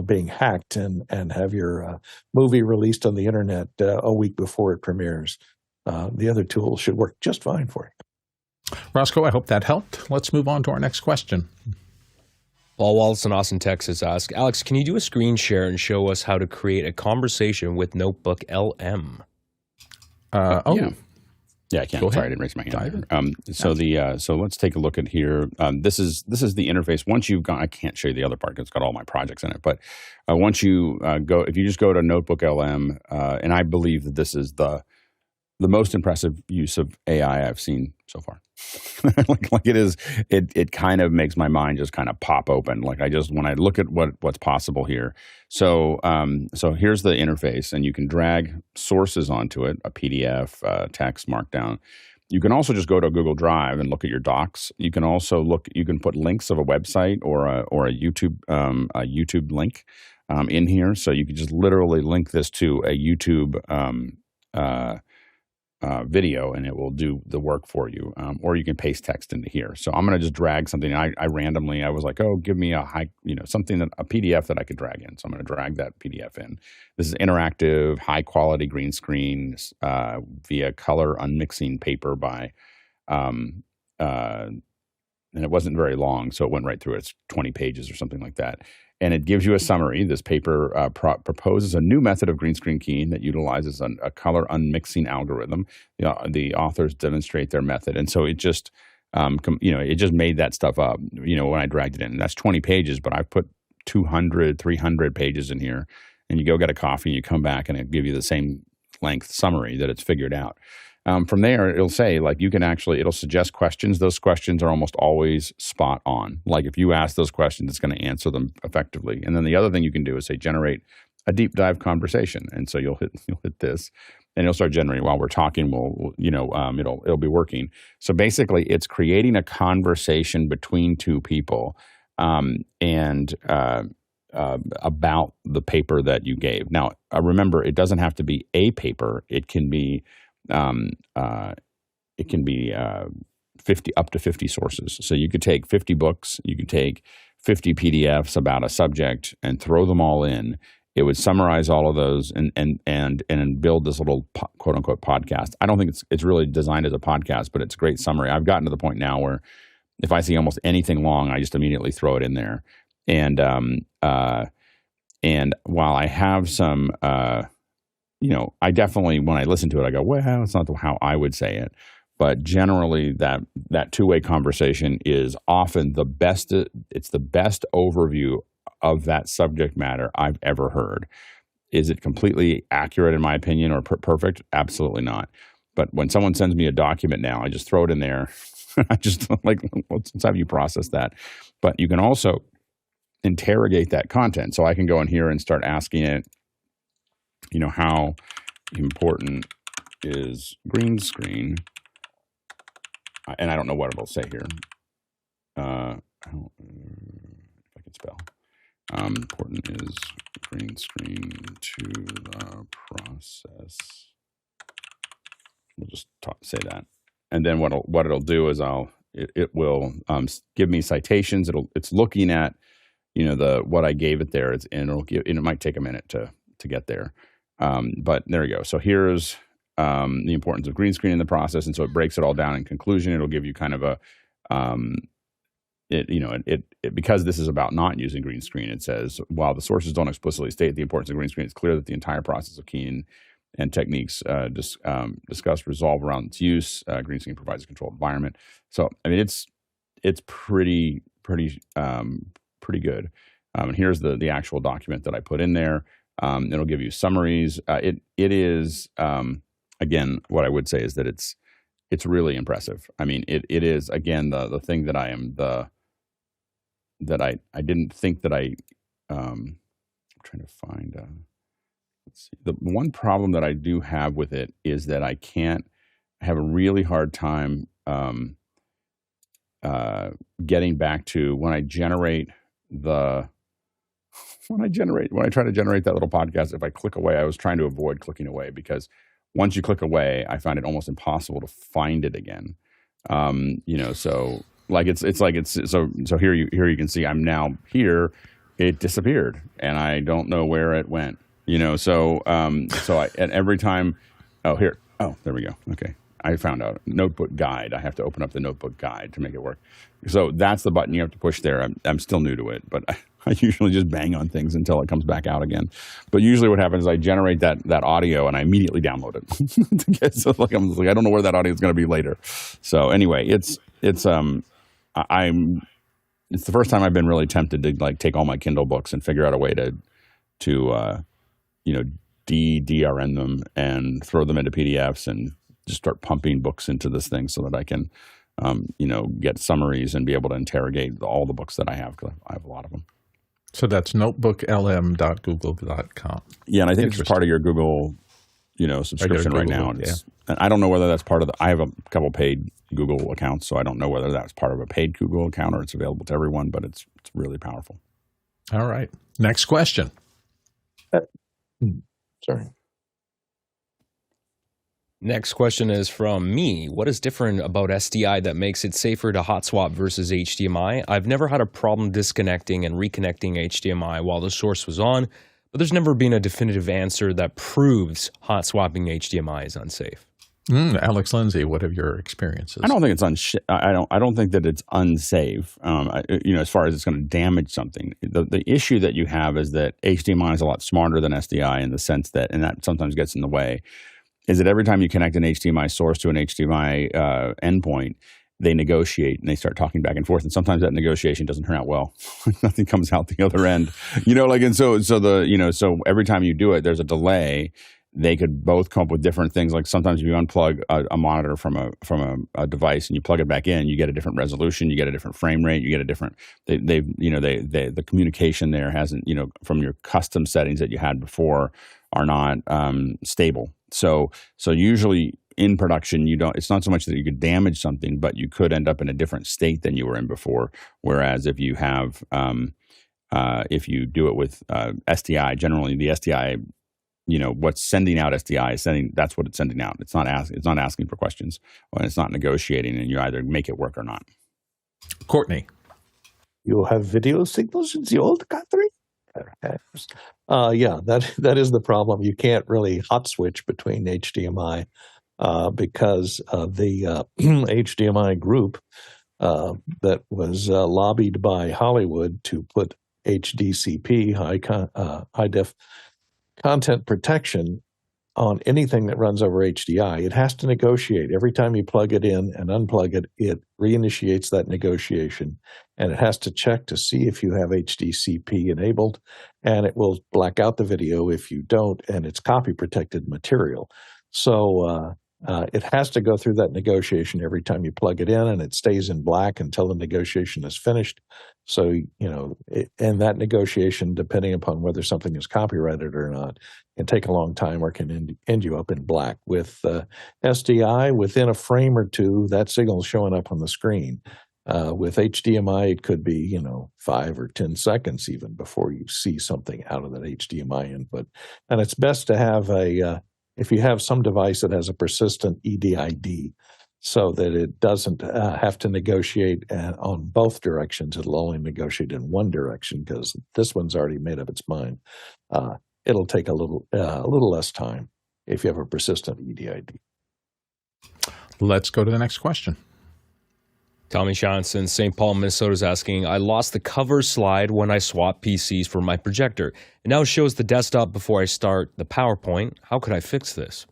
being hacked and have your movie released on the internet a week before it premieres, the other tools should work just fine for you. Roscoe, I hope that helped. Let's move on to our next question. Paul Wallace in Austin, Texas asks, Alex, can you do a screen share and show us how to create a conversation with Notebook LM? Yeah, I can. Sorry, I didn't raise my hand. So let's take a look at here. This is the interface. Once you've gone, I can't show you the other part because it's got all my projects in it. But once you if you just go to Notebook LM, and I believe that this is the most impressive use of AI I've seen so far. like it is, it kind of makes my mind just kind of pop open. Like when I look at what's possible here. So here's the interface, and you can drag sources onto it, a PDF, text, Markdown. You can also just go to Google Drive and look at your docs. You can also you can put links of a website or a YouTube link in here. So you can just literally link this to a YouTube video, and it will do the work for you. Or you can paste text into here. So I'm going to just drag something. I randomly, I was like, give me a PDF that I could drag in. So I'm going to drag that PDF in. This is interactive, high quality green screen via color unmixing paper by, and it wasn't very long, so it went right through it. It's 20 pages or something like that. And it gives you a summary. This paper proposes a new method of green screen keying that utilizes a color unmixing algorithm. The authors demonstrate their method. And so it just, it just made that stuff up, when I dragged it in. And that's 20 pages, but I've put 200, 300 pages in here. And you go get a coffee, and you come back, and it'll give you the same length summary that it's figured out. From there, it'll say, it'll suggest questions. Those questions are almost always spot on. Like if you ask those questions, it's going to answer them effectively. And then the other thing you can do is say, generate a deep dive conversation. And so you'll hit this, and it'll start generating while we're talking. It'll be working. So basically, it's creating a conversation between two people, and about the paper that you gave. Now, remember, it doesn't have to be a paper. It can be 50 up to 50 sources. So you could take 50 books, you could take 50 PDFs about a subject and throw them all in. It would summarize all of those and build this little quote unquote podcast. I don't think it's really designed as a podcast, but it's a great summary. I've gotten to the point now where if I see almost anything long, I just immediately throw it in there. And while I have some, I definitely, when I listen to it, I go, well, it's not how I would say it. But generally, that two-way conversation is often the best. It's the best overview of that subject matter I've ever heard. Is it completely accurate in my opinion or perfect? Absolutely not. But when someone sends me a document now, I just throw it in there. I just let's have you process that. But you can also interrogate that content. So I can go in here and start asking it, how important is green screen? And I don't know what it'll say here. If I can spell. Important is green screen to the process. We'll just say that. And then what it'll do is I'll it will give me citations. It's looking at what I gave it there. And it might take a minute to get there. But there you go. So here's the importance of green screen in the process, and so it breaks it all down in conclusion. It'll give you kind of a because this is about not using green screen. It says, while the sources don't explicitly state the importance of green screen, it's clear that the entire process of keying and techniques discussed resolve around its use. Green screen provides a controlled environment. So I mean, it's pretty good. And here's the actual document that I put in there. It'll give you summaries. It is again, what I would say is that it's really impressive. I mean, it is again the thing that I didn't think that I'm trying to find. Let's see. The one problem that I do have with it is that I have a really hard time getting back to when I try to generate that little podcast. If I click away, I was trying to avoid clicking away, because once you click away, I find it almost impossible to find it again. So like it's so here you can see I'm now here. It disappeared, and I don't know where it went. So and every time, there we go. Okay, I found out notebook guide. I have to open up the notebook guide to make it work. So that's the button you have to push there. I'm still new to it, but I usually just bang on things until it comes back out again. But usually what happens is I generate that audio and I immediately download it. So I don't know where that audio is going to be later. So anyway, it's the first time I've been really tempted to like take all my Kindle books and figure out a way to DRM them and throw them into PDFs and just start pumping books into this thing so that I can get summaries and be able to interrogate all the books that I have, because I have a lot of them. So that's notebooklm.google.com. Yeah, and I think it's part of your Google, subscription right now. And I don't know whether that's part of I have a couple paid Google accounts, so I don't know whether that's part of a paid Google account or it's available to everyone, but it's really powerful. All right. Next question. Sorry. Next question is from me. What is different about SDI that makes it safer to hot swap versus HDMI? I've never had a problem disconnecting and reconnecting HDMI while the source was on, but there's never been a definitive answer that proves hot swapping HDMI is unsafe. Alex Lindsay, what have your experiences? I don't think it's I don't think that it's unsafe. As far as it's going to damage something. The issue that you have is that HDMI is a lot smarter than SDI in the sense that, and that sometimes gets in the way, is that every time you connect an HDMI source to an HDMI endpoint, they negotiate and they start talking back and forth. And sometimes that negotiation doesn't turn out well. Nothing comes out the other end. So every time you do it, there's a delay. They could both come up with different things. Like sometimes if you unplug a monitor from a device and you plug it back in, you get a different resolution, you get a different frame rate, you get a different. The communication there hasn't, from your custom settings that you had before are not stable. So usually in production, it's not so much that you could damage something, but you could end up in a different state than you were in before. Whereas if you have if you do it with SDI, generally the SDI. What's sending out SDI that's what it's sending out. It's not asking for questions, and it's not negotiating, and you either make it work or not. Courtney. You have video signals in the old country? That is the problem. You can't really hot switch between HDMI because of the HDMI group that was lobbied by Hollywood to put HDCP, high def content protection on anything that runs over HDI. It has to negotiate. Every time you plug it in and unplug it, it reinitiates that negotiation, and it has to check to see if you have HDCP enabled, and it will black out the video if you don't, and it's copy protected material. So it has to go through that negotiation every time you plug it in, and it stays in black until the negotiation is finished. So, and that negotiation, depending upon whether something is copyrighted or not, can take a long time or can end you up in black. With SDI, within a frame or two, that signal is showing up on the screen. With HDMI, it could be, 5 or 10 seconds even before you see something out of that HDMI input. And it's best to have if you have some device that has a persistent EDID so that it doesn't have to negotiate on both directions. It'll only negotiate in one direction because this one's already made up its mind. It'll take a little less time if you have a persistent EDID. Let's go to the next question. Tommy Johnson, St. Paul, Minnesota is asking, I lost the cover slide when I swapped PCs for my projector. It now shows the desktop before I start the PowerPoint. How could I fix this?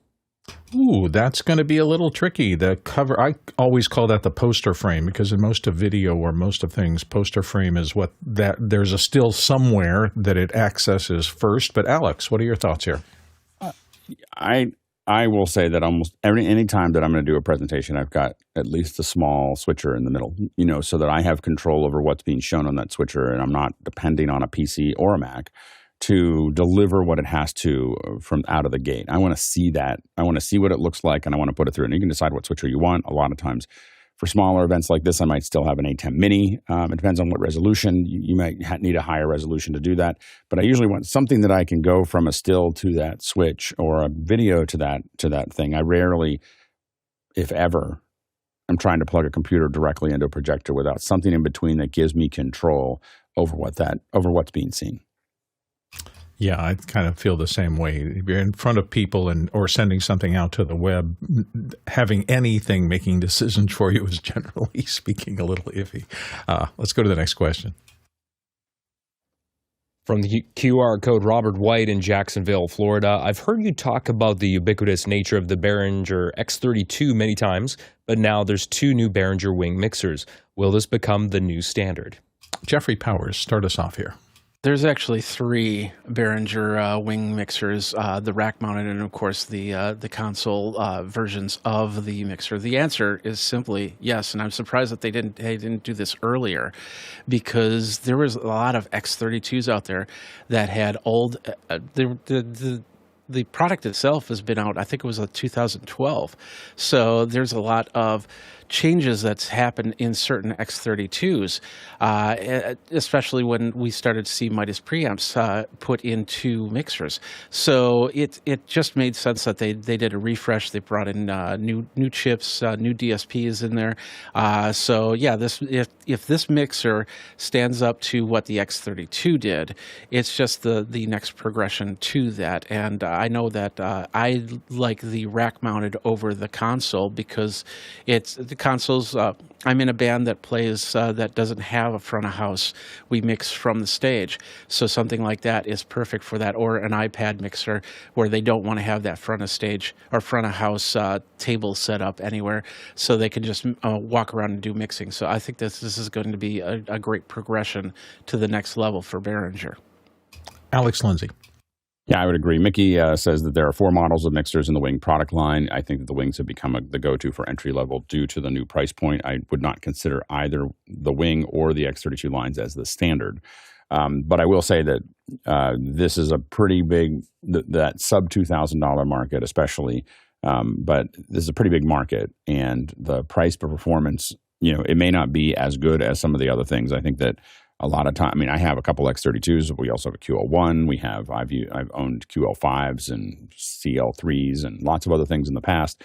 Ooh, that's going to be a little tricky. The cover, I always call that the poster frame, because in most of video or most of things, poster frame is what that there's a still somewhere that it accesses first. But Alex, what are your thoughts here? I will say that almost any time that I'm going to do a presentation, I've got at least a small switcher in the middle, so that I have control over what's being shown on that switcher, and I'm not depending on a PC or a Mac to deliver what it has to from out of the gate. I want to see that. I want to see what it looks like, and I want to put it through. And you can decide what switcher you want. A lot of times for smaller events like this, I might still have an A10 Mini. It depends on what resolution. You might need a higher resolution to do that. But I usually want something that I can go from a still to that switch, or a video to that thing. I rarely, if ever, I'm trying to plug a computer directly into a projector without something in between that gives me control over what's being seen. Yeah, I kind of feel the same way. If you're in front of people or sending something out to the web, having anything making decisions for you is, generally speaking, a little iffy. Let's go to the next question. From the QR code, Robert White in Jacksonville, Florida. I've heard you talk about the ubiquitous nature of the Behringer X32 many times, but now there's 2 new Behringer Wing mixers. Will this become the new standard? Jeffrey Powers, start us off here. There's actually 3 Behringer Wing mixers, the rack-mounted and, of course, the console versions of the mixer. The answer is simply yes, and I'm surprised that they didn't do this earlier, because there was a lot of X32s out there that had old. The product itself has been out, I think it was 2012. So there's a lot of changes that's happened in certain X32s, especially when we started to see Midas preamps put into mixers. So it just made sense that they did a refresh. They brought in new chips, new DSPs in there. So yeah, if this mixer stands up to what the X32 did, it's just the next progression to that. And I know that I like the rack mounted over the console, because it's the consoles. I'm in a band that plays that doesn't have a front of house. We mix from the stage, so something like that is perfect for that, or an iPad mixer where they don't want to have that front of stage or front of house table set up anywhere, so they can just walk around and do mixing. So I think this is going to be a great progression to the next level for Behringer. Alex Lindsay. Yeah, I would agree. Mickey says that there are 4 models of mixers in the Wing product line. I think that the Wings have become the go-to for entry level due to the new price point. I would not consider either the Wing or the X32 lines as the standard. But I will say that this is a pretty big, that sub $2,000 market especially, but this is a pretty big market, and the price per performance, it may not be as good as some of the other things. I think that a lot of time, I have a couple X32s. We also have a QL1. I've owned QL5s and CL3s and lots of other things in the past.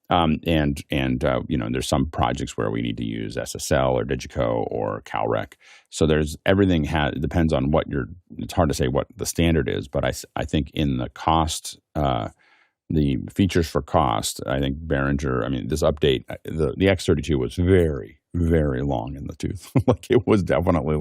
There's some projects where we need to use SSL or Digico or CalRec. So there's everything depends on it's hard to say what the standard is, but I think in the cost, the features for cost, I think Behringer, this update, the X32 was very, very long in the tooth. Like, it was definitely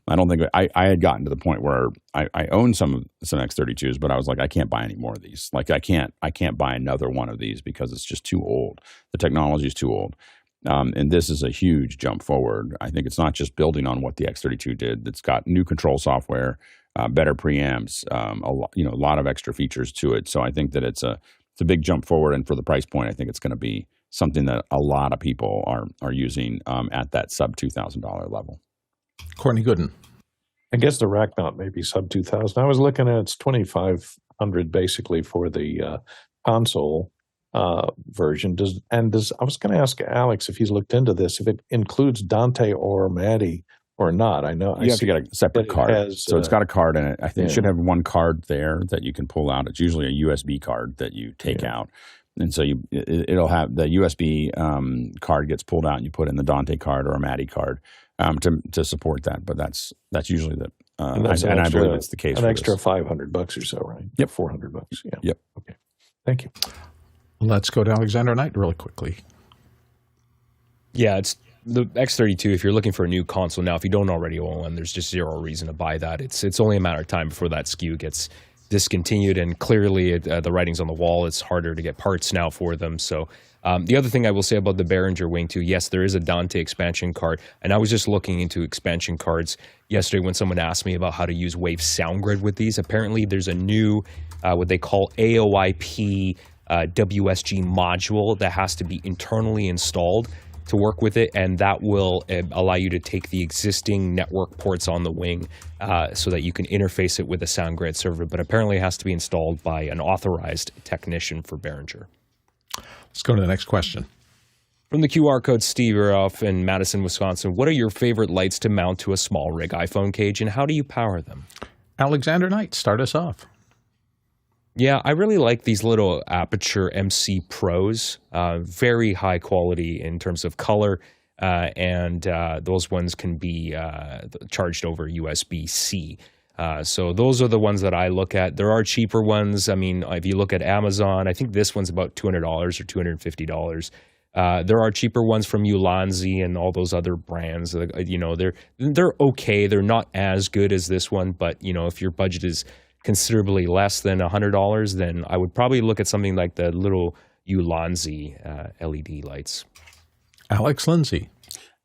I don't think I had gotten to the point where I owned some X32s, but I was like, I can't buy any more of these. Like, I can't buy another one of these because it's just too old. The technology is too old. And this is a huge jump forward. I think it's not just building on what the X32 did. It's got new control software, better preamps, a lot of extra features to it. So I think that it's a big jump forward, and for the price point, I think it's going to be something that a lot of people are using at that sub $2,000 level. Courtney Gooden. I guess the rack mount may be sub 2,000. I was looking at it's 2,500 basically for the console version. I was going to ask Alex if he's looked into this, if it includes Dante or Maddie or not. I know you have to get a separate card. It's got a card in it. I think it should have one card there that you can pull out. It's usually a USB card that you take out. And so it'll have the USB card gets pulled out and you put in the Dante card or a Matty card to support that. But that's usually the and I believe it's the case. An for extra this. $500 or so, right? Yep. $400. Yeah. Yep. Okay. Thank you. Let's go to Alexander Knight really quickly. Yeah, it's the X32. If you're looking for a new console now, if you don't already own one, there's just zero reason to buy that. It's only a matter of time before that SKU gets discontinued, and clearly the writing's on the wall. It's harder to get parts now for them. So the other thing I will say about the Behringer Wing too, yes, there is a Dante expansion card, and I was just looking into expansion cards yesterday when someone asked me about how to use Wave SoundGrid with these. Apparently there's a new what they call AOIP WSG module that has to be internally installed to work with it, and that will allow you to take the existing network ports on the Wing so that you can interface it with a SoundGrid server, but apparently it has to be installed by an authorized technician for Behringer. Let's go to the next question. From the QR code, Steve, you're off in Madison, Wisconsin. What are your favorite lights to mount to a SmallRig iPhone cage, and how do you power them? Alexander Knight, start us off. Yeah, I really like these little Aperture MC Pros. Very high quality in terms of color, and those ones can be charged over USB-C. So those are the ones that I look at. There are cheaper ones. I mean, if you look at Amazon, I think this one's about $200 or $250. There are cheaper ones from Ulanzi and all those other brands. You know, they're okay. They're not as good as this one, but you know, if your budget is considerably less than $100, then I would probably look at something like the little Ulanzi LED lights. Alex Lindsay.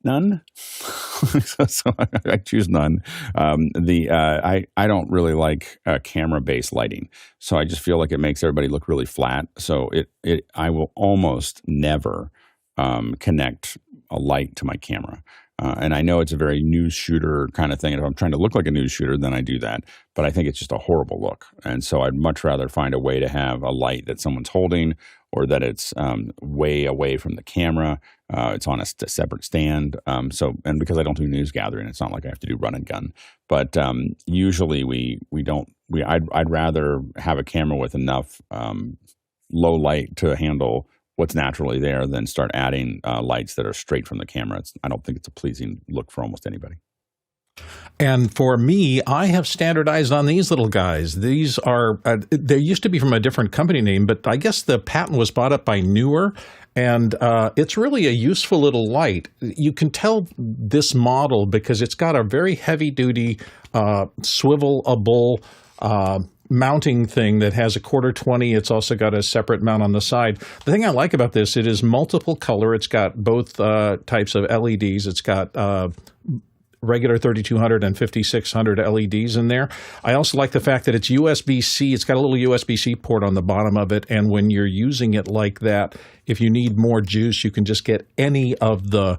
None. so I choose none. I don't really like camera-based lighting, so I just feel like it makes everybody look really flat. So I will almost never connect a light to my camera. And I know it's a very news shooter kind of thing. And if I'm trying to look like a news shooter, then I do that. But I think it's just a horrible look. And so I'd much rather find a way to have a light that someone's holding, or that it's way away from the camera. It's on a separate stand. And because I don't do news gathering, it's not like I have to do run and gun. But usually I'd rather have a camera with enough low light to handle what's naturally there than start adding lights that are straight from the camera. I don't think it's a pleasing look for almost anybody. And for me, I have standardized on these little guys. These are, they used to be from a different company name, but I guess the patent was bought up by Newer, and it's really a useful little light. You can tell this model because it's got a very heavy-duty swivelable mounting thing that has a 1/4-20. It's also got a separate mount on the side. The thing I like about this, it is multiple color. It's got both types of LEDs. It's got regular 3200 and 5600 LEDs in there. I also like the fact that it's USB-C. It's got a little USB-C port on the bottom of it, and when you're using it like that, if you need more juice, you can just get any of the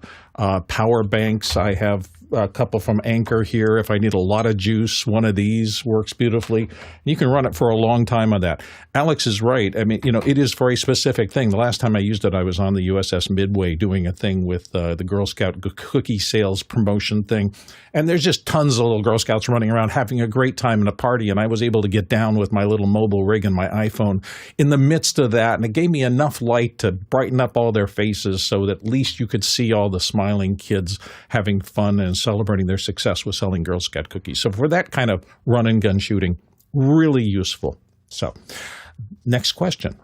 power banks. I have a couple from Anker here. If I need a lot of juice, one of these works beautifully. You can run it for a long time on that. Alex is right. I mean, you know, it is for a specific thing. The last time I used it, I was on the USS Midway doing a thing with the Girl Scout cookie sales promotion thing. And there's just tons of little Girl Scouts running around having a great time in a party. And I was able to get down with my little mobile rig and my iPhone in the midst of that. And it gave me enough light to brighten up all their faces so that at least you could see all the smiling kids having fun and celebrating their success with selling Girl Scout cookies. So for that kind of run and gun shooting, really useful. So next question.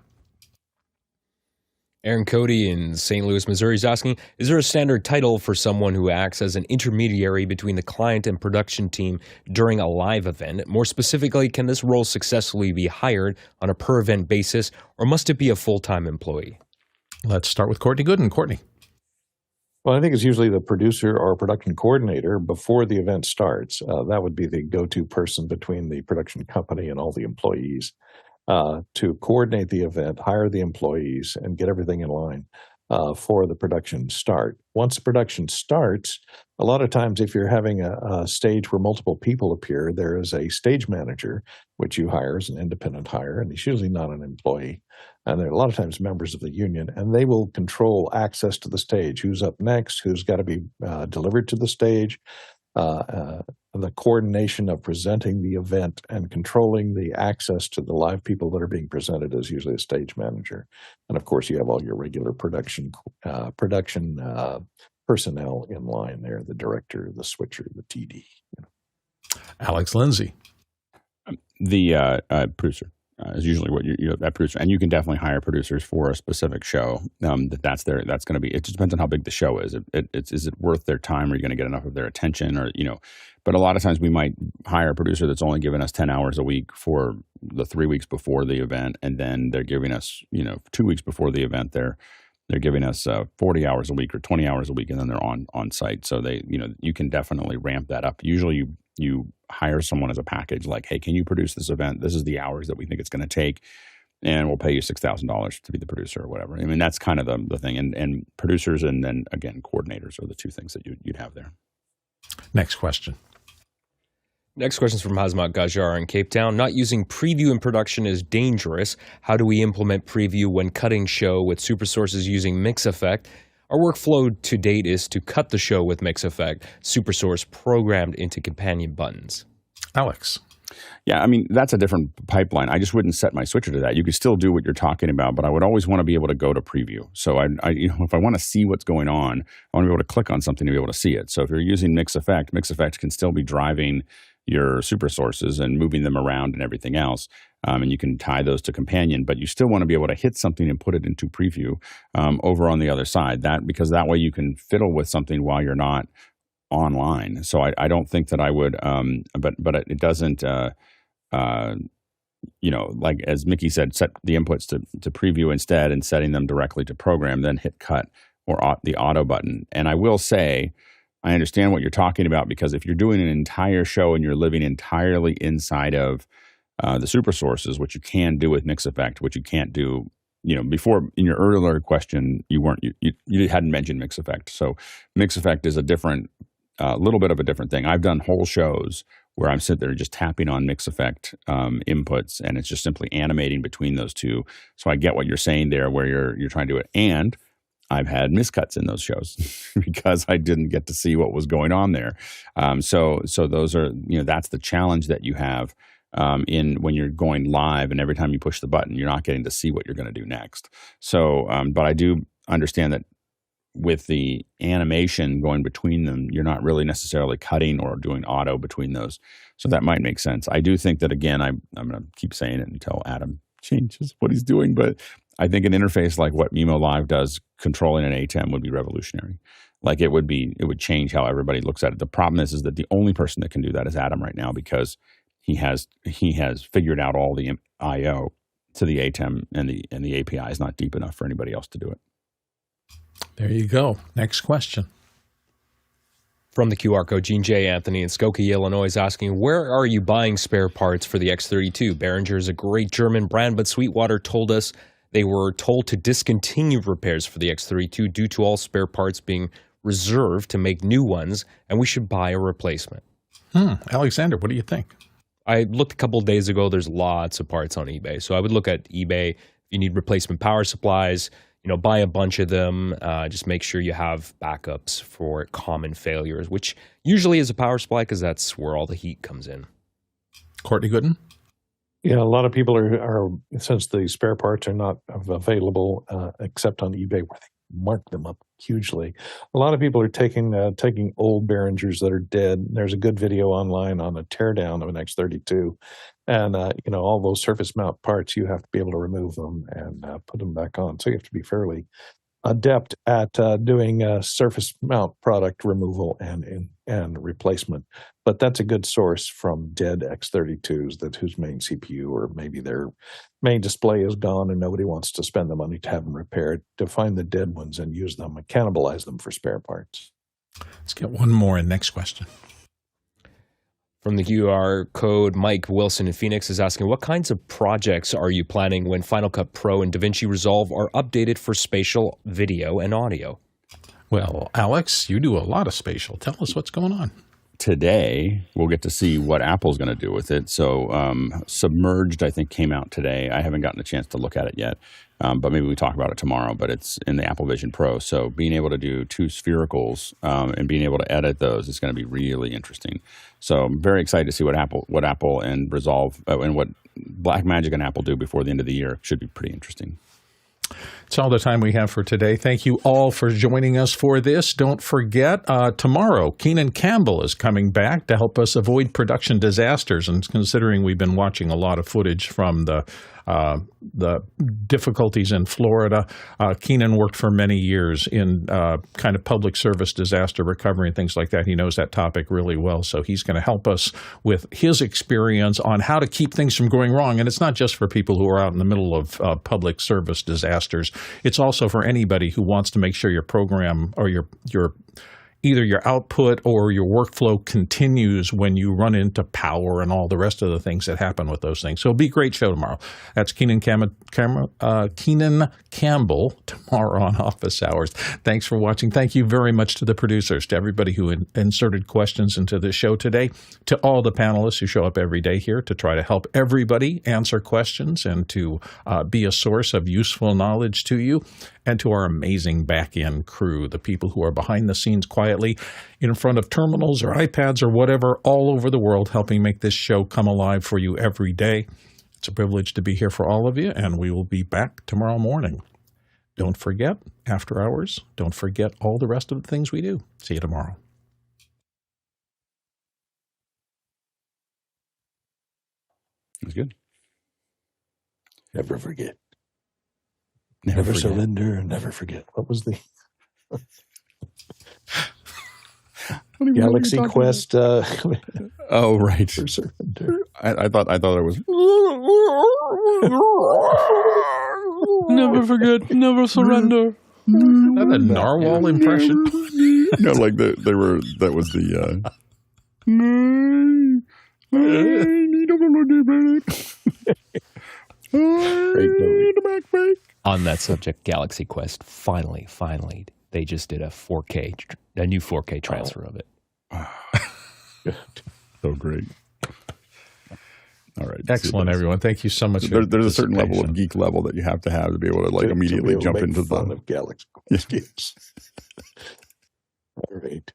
Aaron Cody in St. Louis, Missouri is asking, is there a standard title for someone who acts as an intermediary between the client and production team during a live event? More specifically, can this role successfully be hired on a per-event basis, or must it be a full-time employee? Let's start with Courtney Gooden. Courtney. Well, I think it's usually the producer or production coordinator before the event starts. That would be the go-to person between the production company and all the employees to coordinate the event, hire the employees, and get everything in line for the production start. Once the production starts, a lot of times if you're having a stage where multiple people appear, there is a stage manager, which you hire as an independent hire, and he's usually not an employee. And they're a lot of times members of the union, and they will control access to the stage, who's up next, who's got to be delivered to the stage. the coordination of presenting the event and controlling the access to the live people that are being presented is usually a stage manager. And of course, you have all your regular production personnel in line there, the director, the switcher, the TD. Alex Lindsay. The producer is usually what that producer, and you can definitely hire producers for a specific show. That's going to be. It just depends on how big the show is. Is it worth their time? Are you going to get enough of their attention? Or but a lot of times we might hire a producer that's only giving us 10 hours a week for the 3 weeks before the event, and then they're giving us 2 weeks before the event they're giving us 40 hours a week or 20 hours a week, and then they're on site. So they you can definitely ramp that up. Usually you hire someone as a package, like, hey, can you produce this event? This is the hours that we think it's going to take, and we'll pay you $6,000 to be the producer or whatever. I mean, that's kind of the thing. And producers, and then again, coordinators are the two things that you'd have there. Next question. Next question is from Hazmat Gajar in Cape Town. Not using preview in production is dangerous. How do we implement preview when cutting show with super sources using MixEffect? Our workflow to date is to cut the show with MixEffect, SuperSource programmed into companion buttons. Alex. Yeah, I mean, that's a different pipeline. I just wouldn't set my switcher to that. You could still do what you're talking about, but I would always want to be able to go to preview. So if I want to see what's going on, I want to be able to click on something to be able to see it. So if you're using MixEffect can still be driving your super sources and moving them around and everything else. And you can tie those to companion, but you still want to be able to hit something and put it into preview over on the other side. Because that way you can fiddle with something while you're not online. So I don't think that I would, but it doesn't, like as Mickey said, set the inputs to preview instead and setting them directly to program, then hit cut or the auto button. And I will say, I understand what you're talking about, because if you're doing an entire show and you're living entirely inside of the super sources, which you can do with MixEffect, which you can't do, before in your earlier question, you hadn't mentioned MixEffect. So MixEffect is a little bit of a different thing. I've done whole shows where I'm sitting there just tapping on MixEffect inputs, and it's just simply animating between those two. So I get what you're saying there, where you're trying to do it. And I've had miscuts in those shows because I didn't get to see what was going on there. So those are, that's the challenge that you have when you're going live, and every time you push the button, you're not getting to see what you're going to do next. So, but I do understand that with the animation going between them, you're not really necessarily cutting or doing auto between those. So that might make sense. I do think that, again, I'm going to keep saying it until Adam changes what he's doing, but I think an interface like what Mimo Live does, controlling an ATEM, would be revolutionary. Like it would change how everybody looks at it. The problem is that the only person that can do that is Adam right now, because he has figured out all the I/O to the ATEM, and the API is not deep enough for anybody else to do it. There you go. Next question. From the QR code, Gene J. Anthony in Skokie, Illinois is asking, where are you buying spare parts for the X32? Behringer is a great German brand, but Sweetwater told us they were told to discontinue repairs for the X32 due to all spare parts being reserved to make new ones, and we should buy a replacement. Alexander, what do you think? I looked a couple of days ago. There's lots of parts on eBay. So I would look at eBay. If you need replacement power supplies, buy a bunch of them. Just make sure you have backups for common failures, which usually is a power supply, because that's where all the heat comes in. Courtney Gooden? Yeah, a lot of people are since the spare parts are not available except on eBay, where they mark them up hugely. A lot of people are taking old Behringers that are dead. There's a good video online on a teardown of an X32, and all those surface mount parts, you have to be able to remove them and put them back on. So you have to be fairly adept at doing surface mount product removal and replacement. But that's a good source from dead X32s whose main CPU or maybe their main display is gone and nobody wants to spend the money to have them repaired, to find the dead ones and use them and cannibalize them for spare parts. Let's get one more in. Next question. From the QR code, Mike Wilson in Phoenix is asking, what kinds of projects are you planning when Final Cut Pro and DaVinci Resolve are updated for spatial video and audio? Well, Alex, you do a lot of spatial. Tell us what's going on. today we'll get to see what Apple's going to do with it. So Submerged, I think, came out today. I haven't gotten a chance to look at it yet, but maybe we talk about it tomorrow. But it's in the Apple Vision Pro. So being able to do two sphericals and being able to edit those is going to be really interesting. So I'm very excited to see what Apple and Resolve and what Blackmagic and Apple do before the end of the year. Should be pretty interesting. It's all the time we have for today. Thank you all for joining us for this. Don't forget, tomorrow, Keenan Campbell is coming back to help us avoid production disasters. And considering we've been watching a lot of footage from the difficulties in Florida, Keenan worked for many years in kind of public service disaster recovery and things like that. He knows that topic really well. So he's going to help us with his experience on how to keep things from going wrong. And it's not just for people who are out in the middle of public service disasters. It's also for anybody who wants to make sure your program or your either your output or your workflow continues when you run into power and all the rest of the things that happen with those things. So it'll be a great show tomorrow. That's Keenan Campbell tomorrow on Office Hours. Thanks for watching. Thank you very much to the producers, to everybody who inserted questions into the show today, to all the panelists who show up every day here to try to help everybody answer questions and to be a source of useful knowledge to you, and to our amazing back-end crew, the people who are behind the scenes quietly in front of terminals or iPads or whatever all over the world, helping make this show come alive for you every day. It's a privilege to be here for all of you, and we will be back tomorrow morning. Don't forget, after hours, don't forget all the rest of the things we do. See you tomorrow. That's good. Never forget. Never forget. Surrender and never forget. What was the Galaxy Quest? Oh, right. Surrender. I thought it was. Never forget, never surrender. Is that a narwhal impression? No, like that was the. Great movie. On that subject, Galaxy Quest, finally, they just did a new 4K transfer of it. So great. All right. Excellent, everyone. Thank you so much. There's a certain level of geek level that you have to be able to like immediately jump into fun the. of Galaxy Quest. All right.